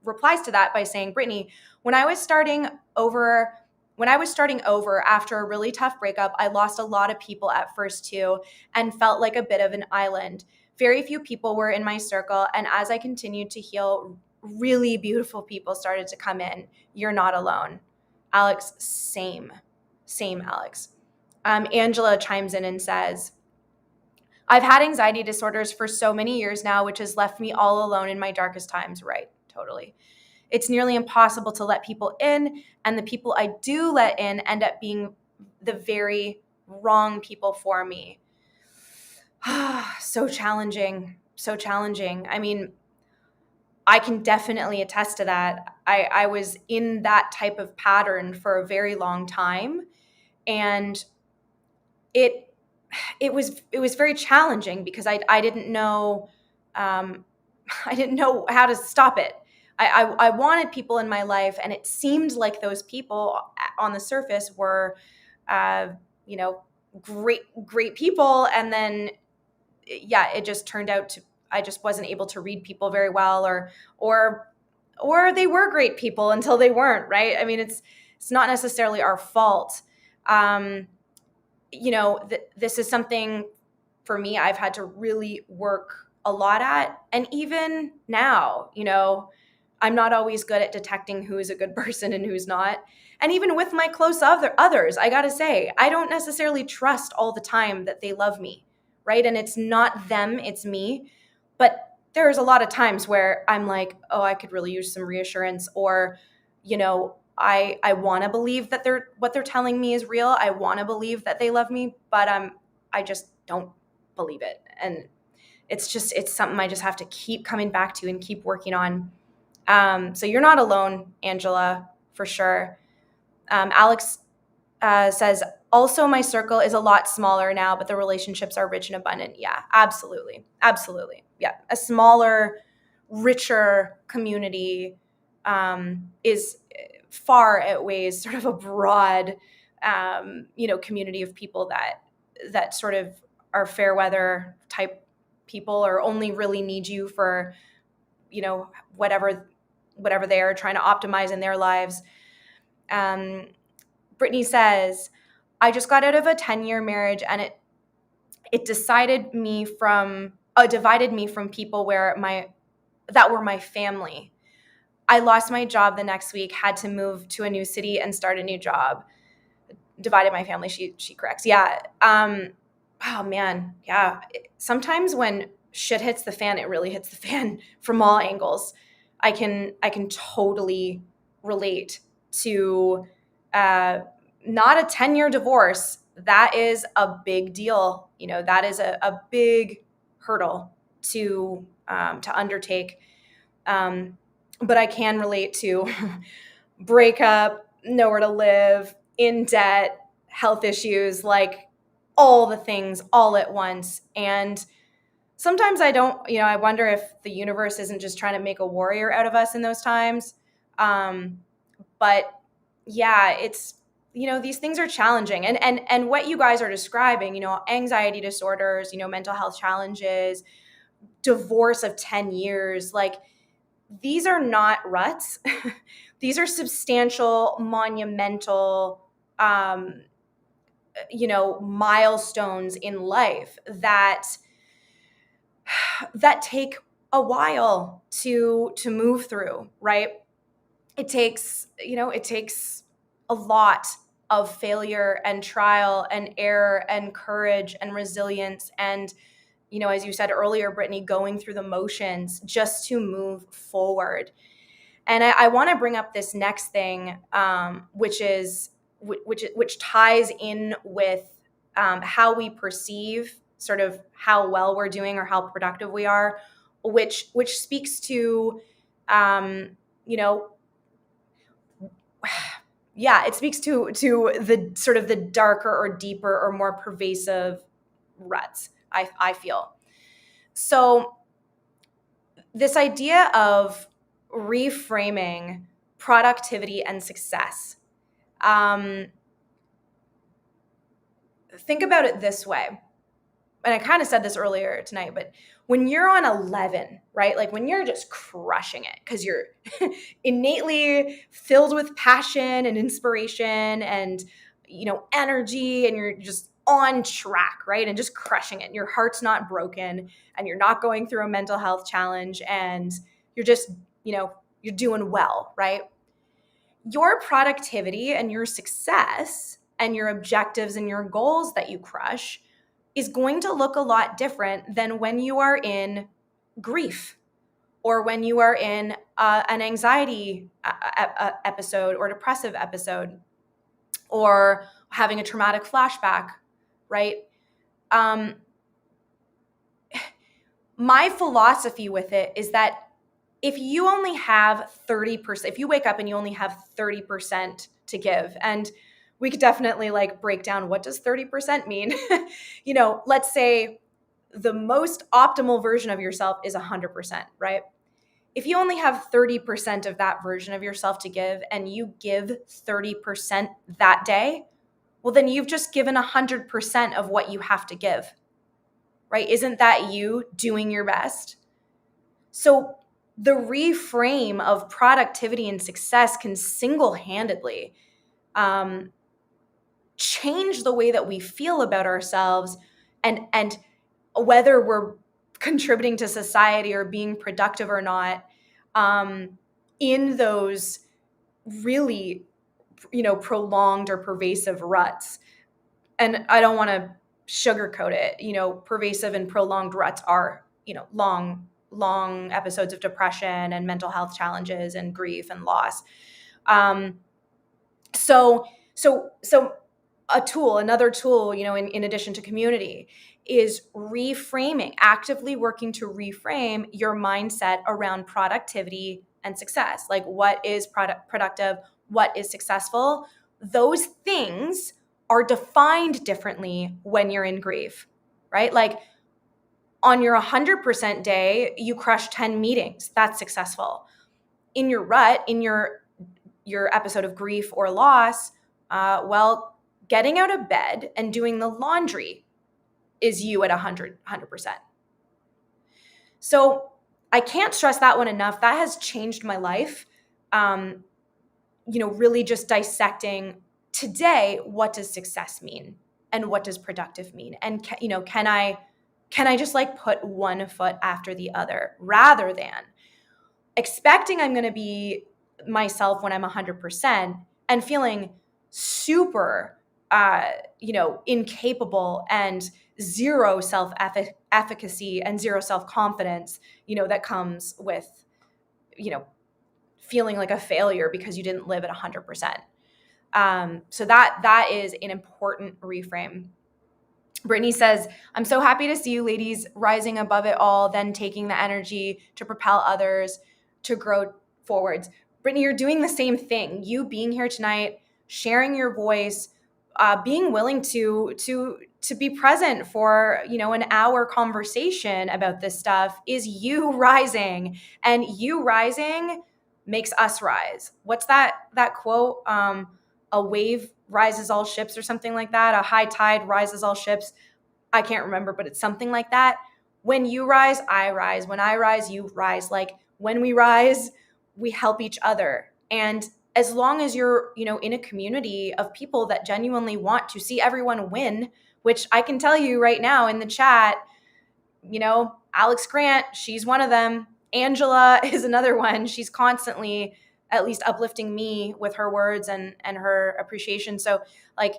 replies to that by saying, Brittany, when I was starting over after a really tough breakup, I lost a lot of people at first too and felt like a bit of an island. Very few people were in my circle, and as I continued to heal, really beautiful people started to come in. You're not alone. Alex, same, Alex. Angela chimes in and says, I've had anxiety disorders for so many years now, which has left me all alone in my darkest times. Right, totally. It's nearly impossible to let people in, and the people I do let in end up being the very wrong people for me. So challenging. I mean, I can definitely attest to that. I was in that type of pattern for a very long time, and it was very challenging because I didn't know I didn't know how to stop it. I wanted people in my life, and it seemed like those people on the surface were, great people, and then it just turned out to I just wasn't able to read people very well, or they were great people until they weren't, right? I mean, it's not necessarily our fault. This is something for me I've had to really work a lot at. And even now, I'm not always good at detecting who is a good person and who's not. And even with my close others, I got to say, I don't necessarily trust all the time that they love me, right? And it's not them, it's me. But there's a lot of times where I'm like, oh, I could really use some reassurance, or, I want to believe that what they're telling me is real. I want to believe that they love me, but I just don't believe it. And it's something I just have to keep coming back to and keep working on. So you're not alone, Angela, for sure. Alex says, also my circle is a lot smaller now, but the relationships are rich and abundant. Yeah, absolutely. Yeah, a smaller, richer community is far outweighs sort of a broad, community of people that sort of are fair weather type people, or only really need you for, whatever they are trying to optimize in their lives. Brittany says, I just got out of a 10-year marriage, and it divided me from people that were my family. I lost my job the next week, had to move to a new city and start a new job. Divided my family, she corrects. Yeah. Oh man. Yeah. Sometimes when shit hits the fan, it really hits the fan from all angles. I can totally relate to not a 10-year divorce. That is a big deal. That is a big hurdle to undertake. But I can relate to breakup, nowhere to live, in debt, health issues, like all the things all at once. And sometimes I wonder if the universe isn't just trying to make a warrior out of us in those times. But yeah, it's, these things are challenging. And what you guys are describing, anxiety disorders, mental health challenges, divorce of 10 years, like these are not ruts. These are substantial, monumental, milestones in life that take a while to move through, right? It takes a lot of failure and trial and error and courage and resilience and, as you said earlier, Brittany, going through the motions just to move forward. And I want to bring up this next thing, which ties in with how we perceive sort of how well we're doing or how productive we are, which speaks to, it speaks to the sort of the darker or deeper or more pervasive ruts, I feel. So this idea of reframing productivity and success. Think about it this way. And I kind of said this earlier tonight, but when you're on 11, right? Like when you're just crushing it because you're innately filled with passion and inspiration and, energy, and you're just on track, right? And just crushing it. And your heart's not broken and you're not going through a mental health challenge and you're just, you're doing well, right? Your productivity and your success and your objectives and your goals that you crush is going to look a lot different than when you are in grief or when you are in an anxiety episode or depressive episode or having a traumatic flashback, right? My philosophy with it is that if you only have 30%, if you wake up and you only have 30% to give, and we could definitely break down what does 30% mean. Let's say the most optimal version of yourself is 100%, right? If you only have 30% of that version of yourself to give and you give 30% that day, well, then you've just given 100% of what you have to give, right? Isn't that you doing your best? So the reframe of productivity and success can single-handedly change the way that we feel about ourselves and whether we're contributing to society or being productive or not, in those really, prolonged or pervasive ruts. And I don't want to sugarcoat it. Pervasive and prolonged ruts are, long episodes of depression and mental health challenges and grief and loss. So another tool, in addition to community, is reframing, actively working to reframe your mindset around productivity and success. Like, what is productive? What is successful? Those things are defined differently when you're in grief, right? Like, on your 100% day, you crush 10 meetings. That's successful. In your rut, in your episode of grief or loss, getting out of bed and doing the laundry is you at 100%. So I can't stress that one enough. That has changed my life. Really just dissecting today, what does success mean and what does productive mean? And can I just put one foot after the other rather than expecting I'm going to be myself when I'm 100% and feeling super, incapable and zero self-efficacy and zero self-confidence, that comes with, feeling like a failure because you didn't live at 100%. So that is an important reframe. Brittany says, I'm so happy to see you ladies rising above it all, then taking the energy to propel others to grow forwards. Brittany, you're doing the same thing. You being here tonight, sharing your voice, being willing to be present for, an hour conversation about this stuff is you rising, and you rising makes us rise. What's that quote? A wave rises all ships or something like that. A high tide rises all ships. I can't remember, but it's something like that. When you rise, I rise. When I rise, you rise. Like, when we rise, we help each other. And as long as you're, in a community of people that genuinely want to see everyone win, which I can tell you right now in the chat, Alex Grant, she's one of them. Angela is another one. She's constantly at least uplifting me with her words and her appreciation. So like,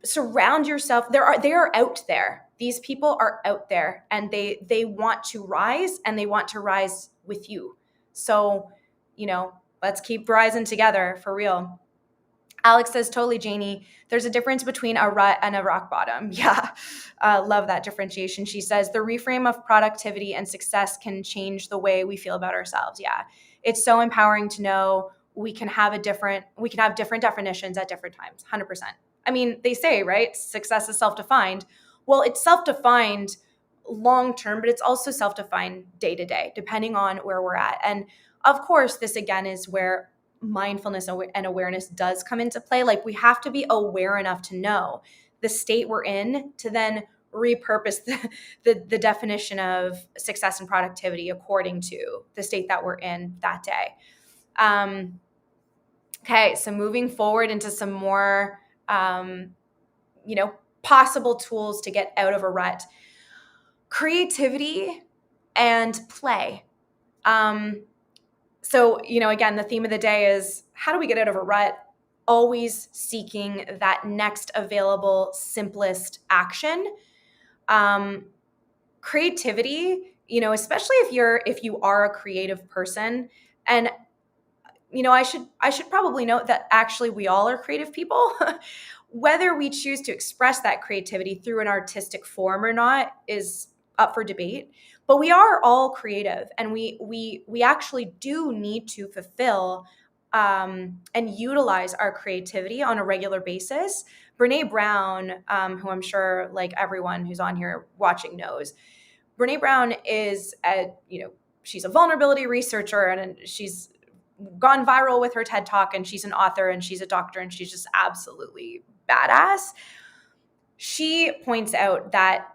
surround yourself. They are out there. These people are out there, and they want to rise, and they want to rise with you. So, let's keep rising together for real. Alex says, totally, Janey. There's a difference between a rut and a rock bottom. Yeah, love that differentiation. She says, the reframe of productivity and success can change the way we feel about ourselves. Yeah, it's so empowering to know we can have different definitions at different times. 100%. I mean, they say, right, success is self-defined. Well, it's self-defined long term, but it's also self-defined day to day, depending on where we're at. And of course, this again is where mindfulness and awareness does come into play. Like, we have to be aware enough to know the state we're in to then repurpose the definition of success and productivity according to the state that we're in that day. Okay, so moving forward into some more, possible tools to get out of a rut. Creativity and play. So, again, the theme of the day is, how do we get out of a rut? Always seeking that next available, simplest action. Creativity, especially if you are a creative person. And, I should probably note that actually we all are creative people. Whether we choose to express that creativity through an artistic form or not is up for debate. But we are all creative, and we actually do need to fulfill and utilize our creativity on a regular basis. Brene Brown, who I'm sure like everyone who's on here watching knows, Brene Brown is she's a vulnerability researcher, and she's gone viral with her TED Talk, and she's an author, and she's a doctor, and she's just absolutely badass. She points out that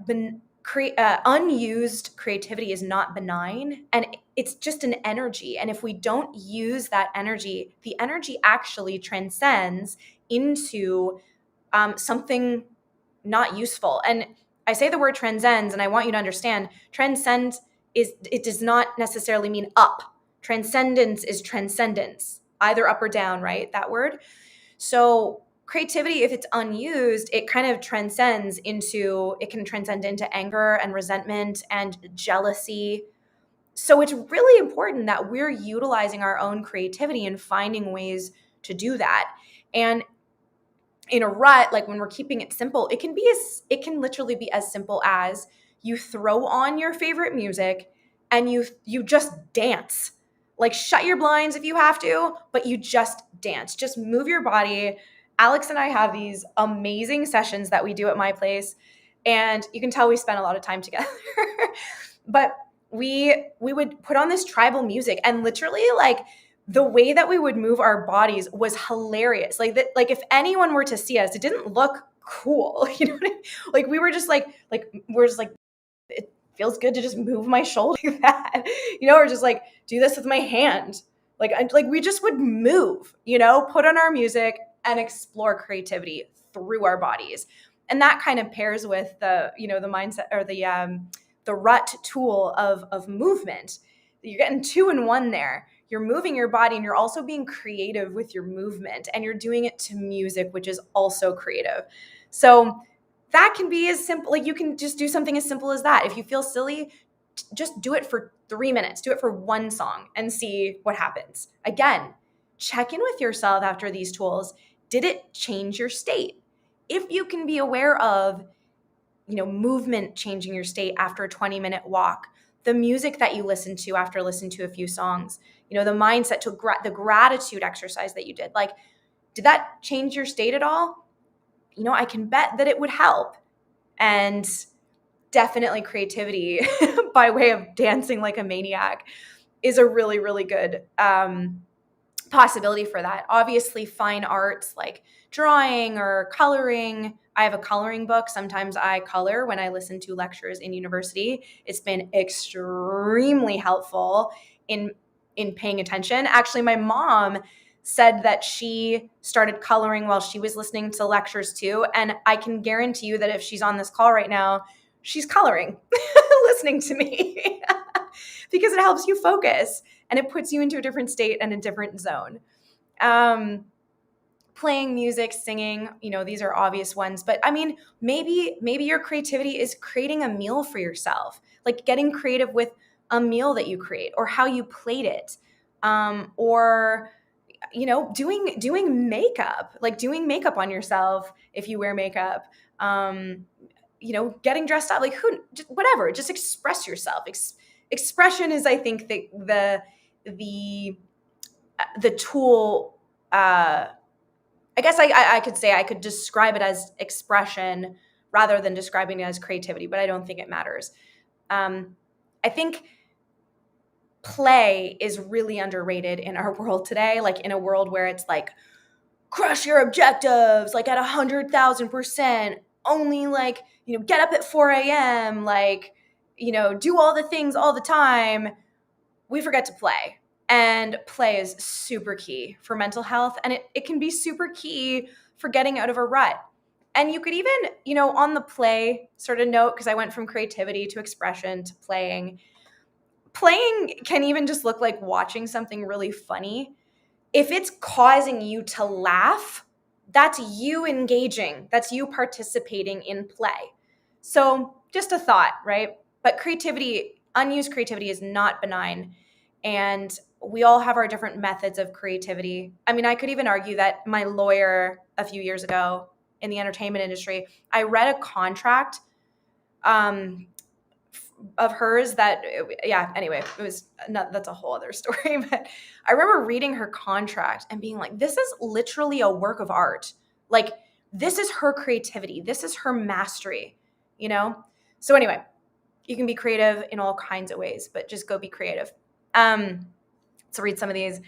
unused creativity is not benign, and it's just an energy. And if we don't use that energy, the energy actually transcends into something not useful. And I say the word transcends, and I want you to understand, it does not necessarily mean up. Transcendence is transcendence, either up or down, right? That word. So creativity, if it's unused, it kind of can transcend into anger and resentment and jealousy. So it's really important that we're utilizing our own creativity and finding ways to do that. And in a rut, like when we're keeping it simple, it can literally be as simple as you throw on your favorite music and you just dance. Like, shut your blinds if you have to, but you just dance. Just move your body. Alex and I have these amazing sessions that we do at my place, and you can tell we spend a lot of time together. But we would put on this tribal music, and literally, like, the way that we would move our bodies was hilarious. Like if anyone were to see us, it didn't look cool. You know what I mean? Like, we were just like we're just like, it feels good to just move my shoulder like that, or just like do this with my hand. Like we just would move, put on our music and explore creativity through our bodies. And that kind of pairs with the mindset, or the rut tool of movement. You're getting 2 in 1 there. You're moving your body, and you're also being creative with your movement, and you're doing it to music, which is also creative. So that can be as simple, like you can just do something as simple as that. If you feel silly, just do it for 3 minutes, do it for 1 song and see what happens. Again, check in with yourself after these tools. Did it change your state? If you can be aware of, movement changing your state after a 20-minute walk, the music that you listen to after listening to a few songs, the mindset to the gratitude exercise that you did, like, did that change your state at all? I can bet that it would help. And definitely creativity by way of dancing like a maniac is a really, really good possibility for that. Obviously, fine arts like drawing or coloring. I have a coloring book. Sometimes I color when I listen to lectures in university. It's been extremely helpful in paying attention. Actually, my mom said that she started coloring while she was listening to lectures too. And I can guarantee you that if she's on this call right now, she's coloring, listening to me. because it helps you focus and it puts you into a different state and a different zone. Playing music, singing, these are obvious ones, but I mean, maybe your creativity is creating a meal for yourself, like getting creative with a meal that you create or how you plate it. Or doing makeup, like doing makeup on yourself if you wear makeup, getting dressed up, like whatever, just express yourself. Expression is, I think, the tool. I guess I could say I could describe it as expression rather than describing it as creativity, but I don't think it matters. I think play is really underrated in our world today, like in a world where it's like, crush your objectives, like at 100,000%, only like, get up at 4 a.m., like, do all the things all the time. We forget to play. And play is super key for mental health. And it can be super key for getting out of a rut. And you could even, on the play sort of note, because I went from creativity to expression to playing can even just look like watching something really funny. If it's causing you to laugh, that's you engaging. That's you participating in play. So just a thought, right? But unused creativity is not benign. And we all have our different methods of creativity. I mean, I could even argue that my lawyer a few years ago in the entertainment industry, I read a contract of hers anyway, that's a whole other story. But I remember reading her contract and being like, this is literally a work of art. Like, this is her creativity. This is her mastery, So anyway, you can be creative in all kinds of ways, but just go be creative. To read some of these.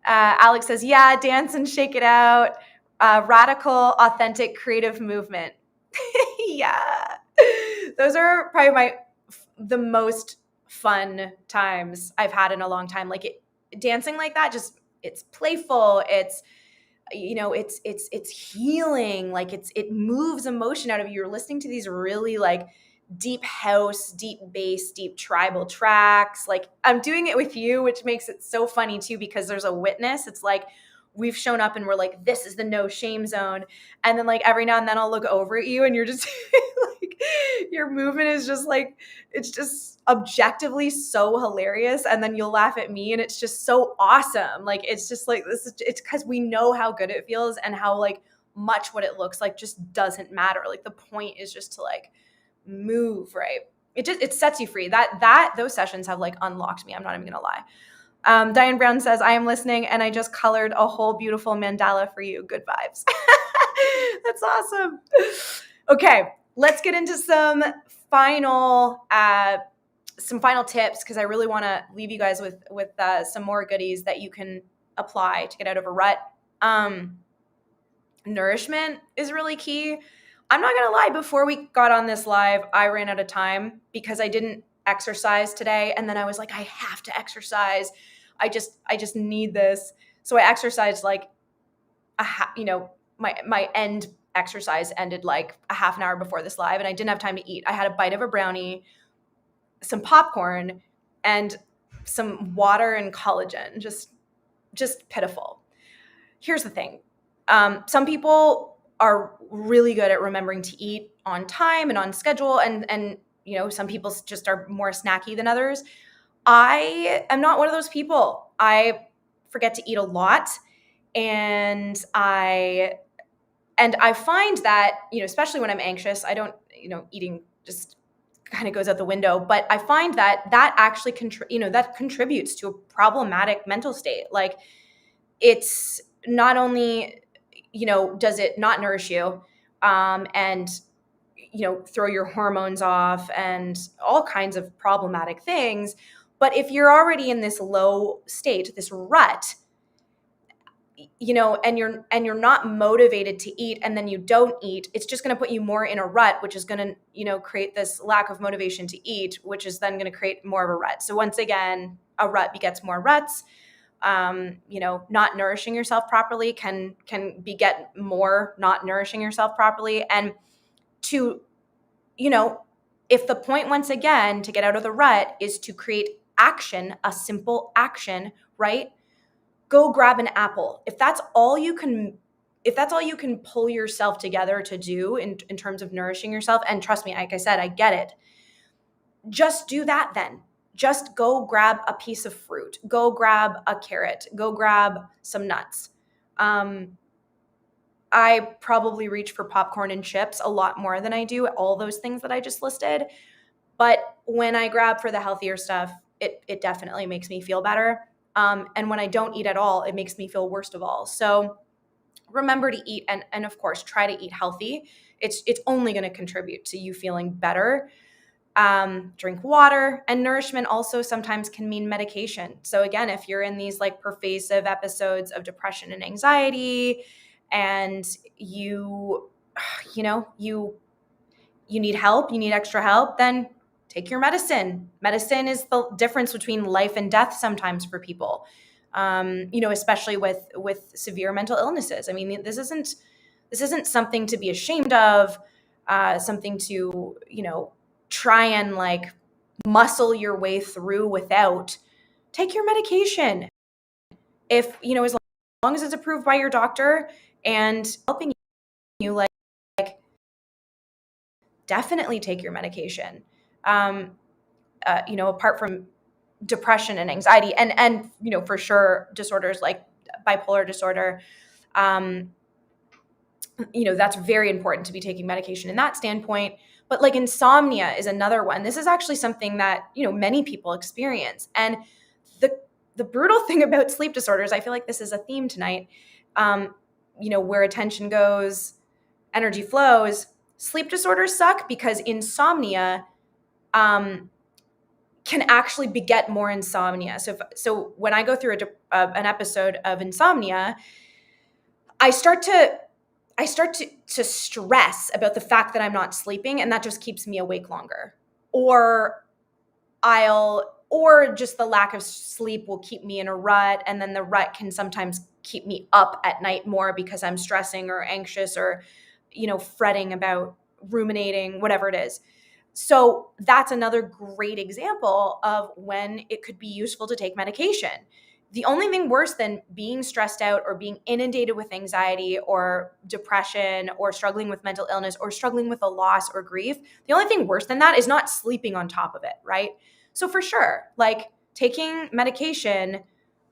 Alex says, yeah, dance and shake it out. Radical, authentic, creative movement. Yeah. Those are probably the most fun times I've had in a long time. Like dancing like that, just it's playful. It's, it's healing. Like it moves emotion out of you. You're listening to these really like deep house, deep bass, deep tribal tracks. Like I'm doing it with you, which makes it so funny too, because there's a witness. It's like we've shown up and we're like, this is the no shame zone. And then like every now and then I'll look over at you and you're just like, your movement is just like, it's just objectively so hilarious. And then you'll laugh at me and it's just so awesome. Like, it's just like, it's because we know how good it feels and how like much what it looks like just doesn't matter. Like the point is just to like move, right? It sets you free. Those sessions have like unlocked me. I'm not even gonna lie. Diane Brown says, I am listening and I just colored a whole beautiful mandala for you. Good vibes. That's awesome. Okay, let's get into some final tips, because I really want to leave you guys with some more goodies that you can apply to get out of a rut. Nourishment is really key. I'm not going to lie, before we got on this live, I ran out of time because I didn't exercise today. And then I was like, I have to exercise. I just need this. So I exercised like my end exercise ended like a half an hour before this live, and I didn't have time to eat. I had a bite of a brownie, some popcorn, and some water and collagen. Just pitiful. Here's the thing. Some people are really good at remembering to eat on time and on schedule, and some people just are more snacky than others. I am not one of those people. I forget to eat a lot, and I find that, especially when I'm anxious, I don't, eating just kind of goes out the window. But I find that actually that contributes to a problematic mental state. Like, it's not only, does it not nourish you, and throw your hormones off and all kinds of problematic things, but if you're already in this low state, this rut, and you're not motivated to eat, and then you don't eat, it's just going to put you more in a rut, which is going to, create this lack of motivation to eat, which is then going to create more of a rut. So once again, a rut begets more ruts. Not nourishing yourself properly can beget more not nourishing yourself properly. And to, if the point, once again, to get out of the rut is to create action, a simple action, right? Go grab an apple. If that's all you can pull yourself together to do in terms of nourishing yourself, and trust me, like I said, I get it. Just do that then. Just go grab a piece of fruit. Go grab a carrot. Go grab some nuts. I probably reach for popcorn and chips a lot more than I do all those things that I just listed. But when I grab for the healthier stuff, it definitely makes me feel better. And when I don't eat at all, it makes me feel worst of all. So remember to eat, and of course, try to eat healthy. It's only going to contribute to you feeling better. Drink water, and nourishment also sometimes can mean medication. So again, if you're in these like pervasive episodes of depression and anxiety, and you need help, you need extra help, then take your medicine. Medicine is the difference between life and death sometimes for people, especially with severe mental illnesses. I mean, this isn't something to be ashamed of, something to, try and like muscle your way through without. Take your medication. If, as long as it's approved by your doctor and helping you, like definitely take your medication. Apart from depression and anxiety and for sure disorders like bipolar disorder, that's very important to be taking medication in that standpoint. But like insomnia is another one. This is actually something that, many people experience. And the brutal thing about sleep disorders, I feel like this is a theme tonight, where attention goes, energy flows. Sleep disorders suck because insomnia can actually beget more insomnia. So when I go through an episode of insomnia, I start to stress about the fact that I'm not sleeping, and that just keeps me awake longer. Or just the lack of sleep will keep me in a rut, and then the rut can sometimes keep me up at night more because I'm stressing or anxious or, fretting about, ruminating, whatever it is. So that's another great example of when it could be useful to take medication. The only thing worse than being stressed out or being inundated with anxiety or depression or struggling with mental illness or struggling with a loss or grief, the only thing worse than that is not sleeping on top of it, right? So for sure, like taking medication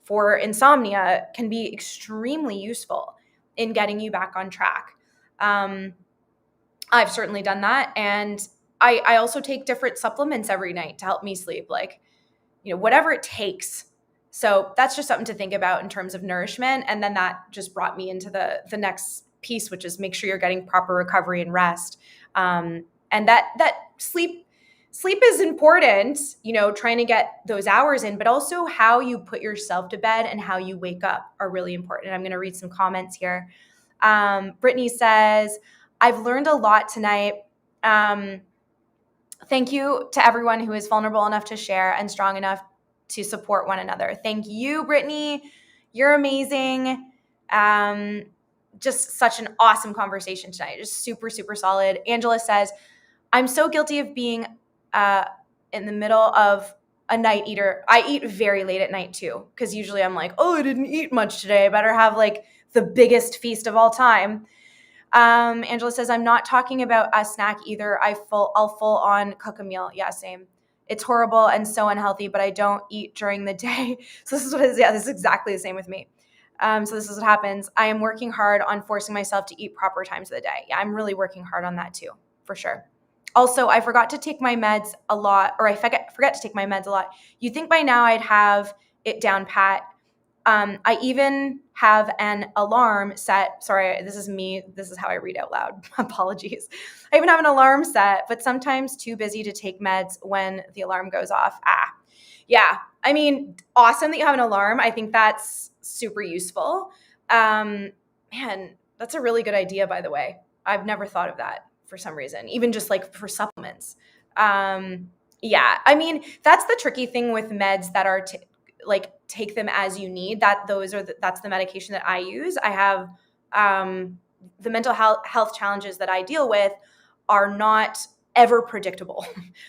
for insomnia can be extremely useful in getting you back on track. I've certainly done that. And I also take different supplements every night to help me sleep, like, whatever it takes. So that's just something to think about in terms of nourishment. And then that just brought me into the next piece, which is make sure you're getting proper recovery and rest. And that sleep is important, trying to get those hours in, but also how you put yourself to bed and how you wake up are really important. And I'm going to read some comments here. Brittany says, I've learned a lot tonight. Thank you to everyone who is vulnerable enough to share and strong enough to support one another. Thank you, Brittany. You're amazing. Just such an awesome conversation tonight. Just super, super solid. Angela says, I'm so guilty of being in the middle of a night eater. I eat very late at night too, because usually I'm like, oh, I didn't eat much today. I better have like the biggest feast of all time. Angela says, I'm not talking about a snack either. I'll full on cook a meal. Yeah, same. It's horrible and so unhealthy, but I don't eat during the day. So this is exactly the same with me. So this is what happens. I am working hard on forcing myself to eat proper times of the day. Yeah, I'm really working hard on that too, for sure. Also, I forgot to take my meds a lot, or I forget to take my meds a lot. You'd think by now I'd have it down pat. I even have an alarm set. Sorry, this is me. This is how I read out loud. Apologies. I even have an alarm set, but sometimes too busy to take meds when the alarm goes off. Yeah. I mean, awesome that you have an alarm. I think that's super useful. Man, that's a really good idea, by the way. I've never thought of that for some reason, even just like for supplements. Yeah. I mean, that's the tricky thing with meds that are take them as you need. That's the medication that I use. I have the mental health challenges that I deal with are not ever predictable.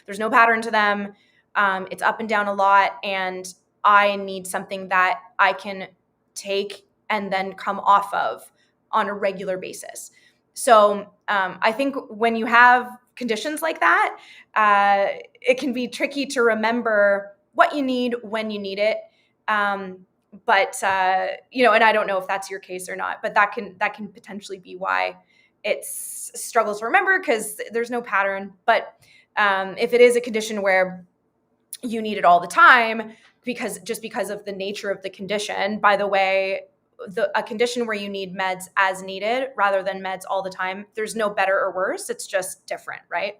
There's no pattern to them. It's up and down a lot, and I need something that I can take and then come off of on a regular basis. So I think when you have conditions like that, it can be tricky to remember what you need when you need it. But and I don't know if that's your case or not, but that can potentially be why it's struggle to remember, because there's no pattern. But if it is a condition where you need it all the time because of the nature of the condition, by the way, a condition where you need meds as needed rather than meds all the time, there's no better or worse. It's just different, right?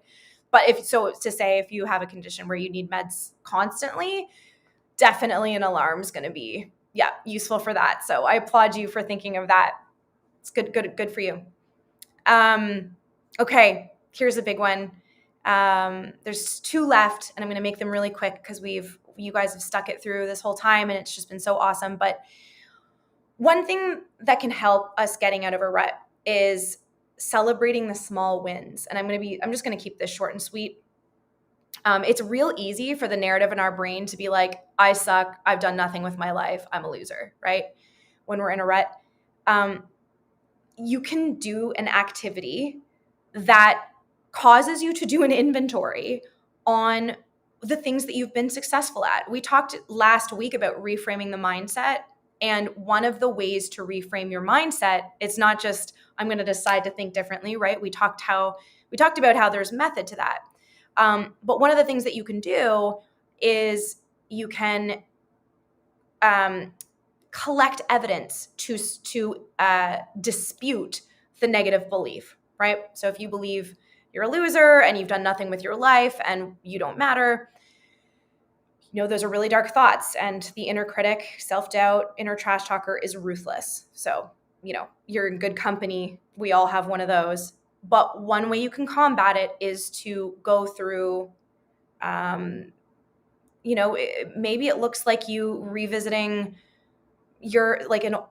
But if you have a condition where you need meds constantly, definitely an alarm is going to be useful for that. So I applaud you for thinking of that. It's good for you. Okay, here's a big one. There's 2 left, and I'm going to make them really quick because you guys have stuck it through this whole time, and it's just been so awesome. But one thing that can help us getting out of a rut is celebrating the small wins. And I'm just going to keep this short and sweet. It's real easy for the narrative in our brain to be like, I suck, I've done nothing with my life, I'm a loser, right? When we're in a rut. You can do an activity that causes you to do an inventory on the things that you've been successful at. We talked last week about reframing the mindset. And one of the ways to reframe your mindset, it's not just, I'm going to decide to think differently, right? We talked about how there's method to that. But one of the things that you can do is you can collect evidence to dispute the negative belief, right? So if you believe you're a loser and you've done nothing with your life and you don't matter, those are really dark thoughts. And the inner critic, self-doubt, inner trash talker is ruthless. So, you're in good company. We all have one of those. But one way you can combat it is to go through, maybe it looks like you revisiting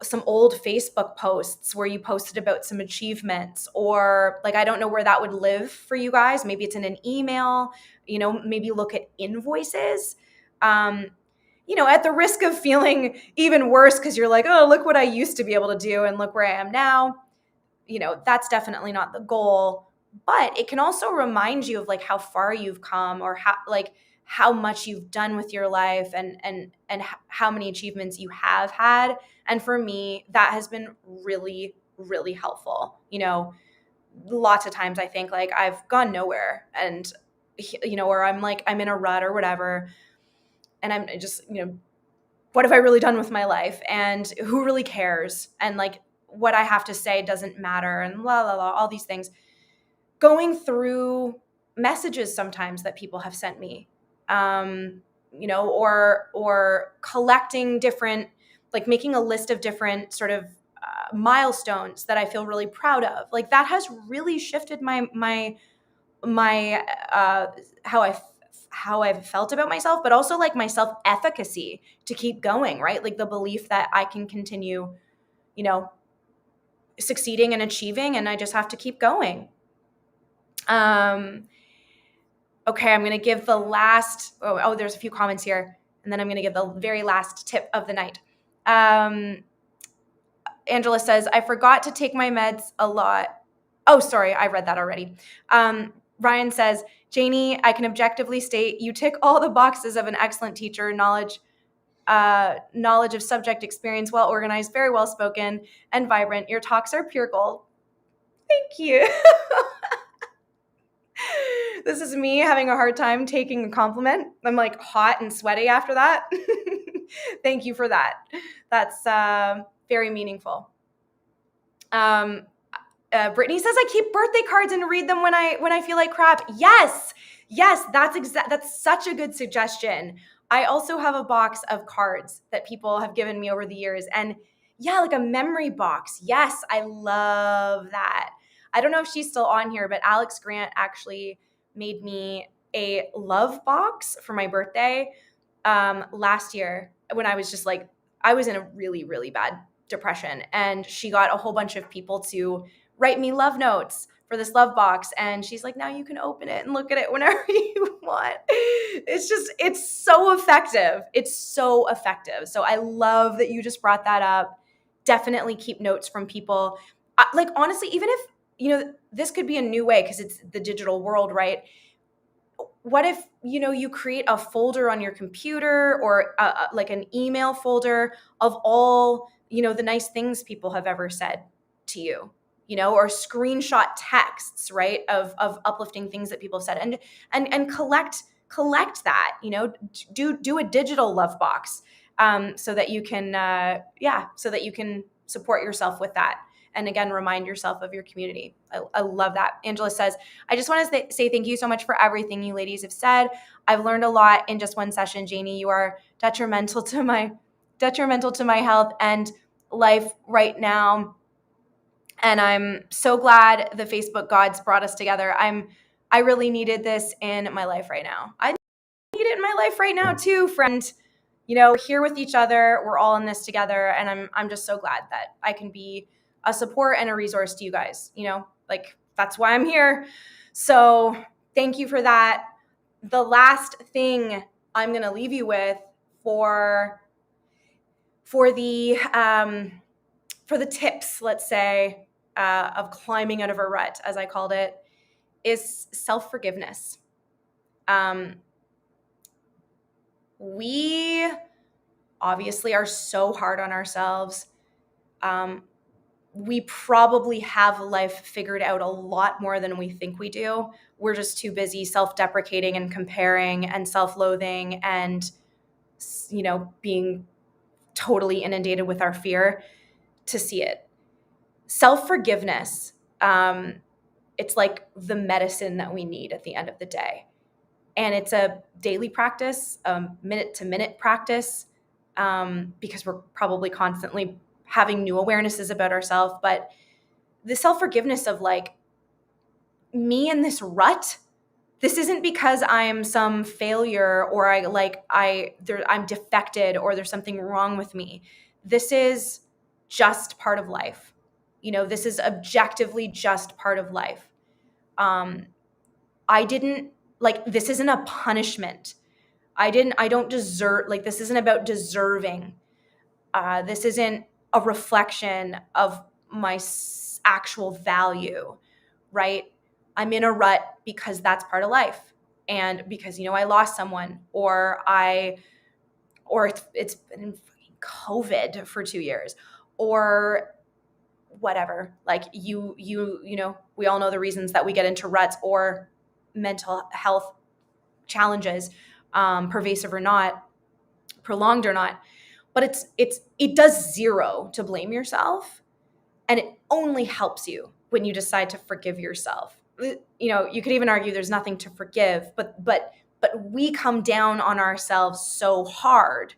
some old Facebook posts where you posted about some achievements, or I don't know where that would live for you guys. Maybe it's in an email, maybe look at invoices, at the risk of feeling even worse because you're like, oh, look what I used to be able to do and look where I am now. That's definitely not the goal, but it can also remind you of how far you've come, or how much you've done with your life, and how many achievements you have had. And for me, that has been really, really helpful. Lots of times I think I've gone nowhere, and or I'm in a rut or whatever, and I'm just what have I really done with my life, and who really cares, and what I have to say doesn't matter, and la la la, all these things. Going through messages sometimes that people have sent me, or collecting different, making a list of different sort of milestones that I feel really proud of. That has really shifted my how I've felt about myself, but also my self-efficacy to keep going, right? The belief that I can continue, succeeding and achieving, and I just have to keep going. Okay, I'm going to give the last, there's a few comments here, and then I'm going to give the very last tip of the night. Angela says, I forgot to take my meds a lot. Oh, sorry, I read that already. Ryan says, Janey, I can objectively state you tick all the boxes of an excellent teacher, knowledge of subject, experience, well organized, very well spoken, and vibrant. Your talks are pure gold. Thank you. This is me having a hard time taking a compliment. I'm hot and sweaty after that. Thank you for that. That's very meaningful. Brittany says I keep birthday cards and read them when I feel like crap. Yes, that's such a good suggestion. I also have a box of cards that people have given me over the years, and a memory box. Yes, I love that. I don't know if she's still on here, but Alex Grant actually made me a love box for my birthday last year, when I was just I was in a really, really bad depression, and she got a whole bunch of people to write me love notes for this love box. And she's like, now you can open it and look at it whenever you want. It's so effective. It's so effective. So I love that you just brought that up. Definitely keep notes from people. Like, honestly, even if, this could be a new way because it's the digital world, right? What if, you create a folder on your computer or like an email folder of all, the nice things people have ever said to you, or screenshot texts, right? Of uplifting things that people have said and collect that, do a digital love box, so that you can, so that you can support yourself with that. And again, remind yourself of your community. I love that. Angela says, I just want to say thank you so much for everything you ladies have said. I've learned a lot in just one session. Janey, you are detrimental to my health and life right now. And I'm so glad the Facebook gods brought us together. I really needed this in my life right now. I need it in my life right now too, friend. We're here with each other. We're all in this together. And I'm just so glad that I can be a support and a resource to you guys. Like, that's why I'm here. So thank you for that. The last thing I'm going to leave you with for the tips, let's say, of climbing out of a rut, as I called it, is self-forgiveness. We obviously are so hard on ourselves. We probably have life figured out a lot more than we think we do. We're just too busy self-deprecating and comparing and self-loathing and, being totally inundated with our fear to see it. Self-forgiveness, it's like the medicine that we need at the end of the day. And it's a daily practice, minute-to-minute practice, because we're probably constantly having new awarenesses about ourselves. But the self-forgiveness of, like, me in this rut, this isn't because I am some failure or I'm defected or there's something wrong with me. This is just part of life. This is objectively just part of life. This isn't a punishment. I don't deserve, this isn't about deserving. This isn't a reflection of my actual value, right? I'm in a rut because that's part of life. And because, I lost someone or it's been COVID for 2 years or whatever. Like we all know the reasons that we get into ruts or mental health challenges, pervasive or not, prolonged or not. But it does zero to blame yourself, and it only helps you when you decide to forgive yourself. You could even argue there's nothing to forgive, but we come down on ourselves so hard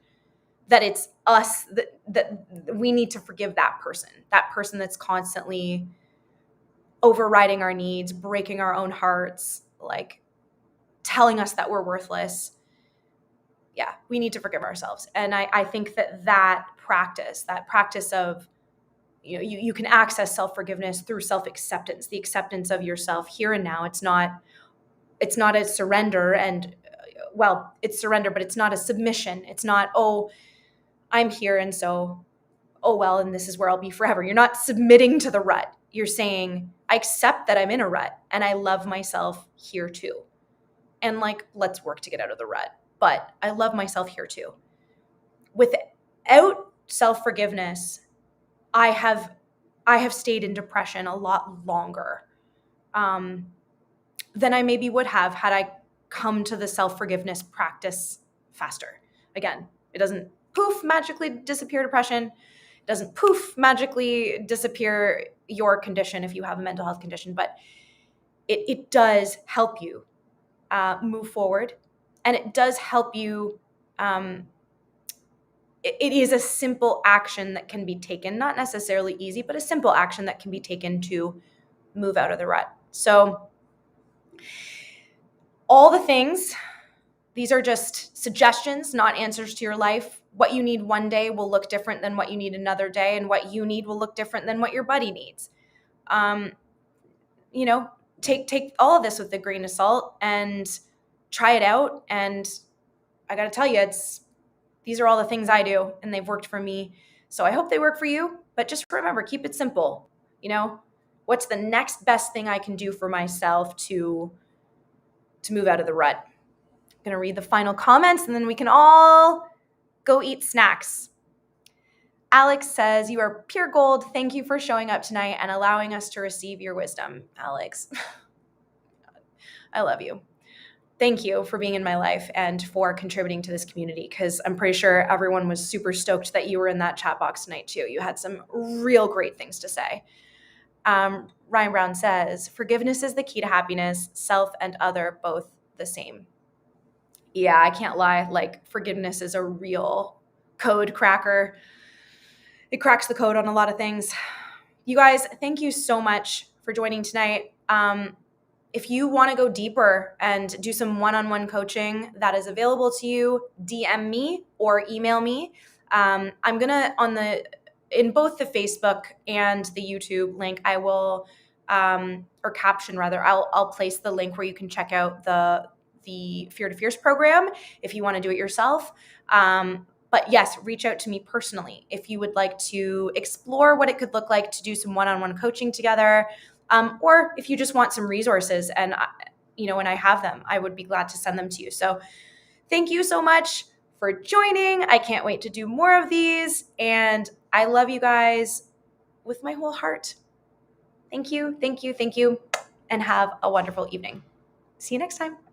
that it's us that we need to forgive that person that's constantly overriding our needs, breaking our own hearts, like telling us that we're worthless. Yeah, we need to forgive ourselves. And I think that practice of, you can access self-forgiveness through self-acceptance, the acceptance of yourself here and now. It's not a surrender it's surrender, but it's not a submission. It's not, oh, I'm here and so, oh, well, and this is where I'll be forever. You're not submitting to the rut. You're saying, I accept that I'm in a rut and I love myself here too. And let's work to get out of the rut. But I love myself here too. Without self-forgiveness, I have stayed in depression a lot longer than I maybe would have had I come to the self-forgiveness practice faster. Again, it doesn't poof magically disappear depression. It doesn't poof magically disappear your condition if you have a mental health condition, but it does help you move forward, and it does help you. It is a simple action that can be taken, not necessarily easy, but a simple action that can be taken to move out of the rut. So all the things, these are just suggestions, not answers to your life. What you need one day will look different than what you need another day, and what you need will look different than what your buddy needs. take all of this with a grain of salt and try it out. And I got to tell you, these are all the things I do, and they've worked for me. So I hope they work for you. But just remember, keep it simple. What's the next best thing I can do for myself to move out of the rut? I'm going to read the final comments, and then we can all go eat snacks. Alex says, "You are pure gold. Thank you for showing up tonight and allowing us to receive your wisdom." Alex, I love you. Thank you for being in my life and for contributing to this community, because I'm pretty sure everyone was super stoked that you were in that chat box tonight too. You had some real great things to say. Ryan Brown says, "Forgiveness is the key to happiness, self and other, both the same." Yeah, I can't lie. Like, forgiveness is a real code cracker. It cracks the code on a lot of things. You guys, thank you so much for joining tonight. If you want to go deeper and do some one-on-one coaching that is available to you, DM me or email me. I'm gonna in both the Facebook and the YouTube link, I will or caption rather, I'll place the link where you can check out the Fear to Fierce program if you want to do it yourself. But yes, reach out to me personally if you would like to explore what it could look like to do some one-on-one coaching together. Or if you just want some resources and I have them, I would be glad to send them to you. So thank you so much for joining. I can't wait to do more of these. And I love you guys with my whole heart. Thank you, thank you, thank you. And have a wonderful evening. See you next time.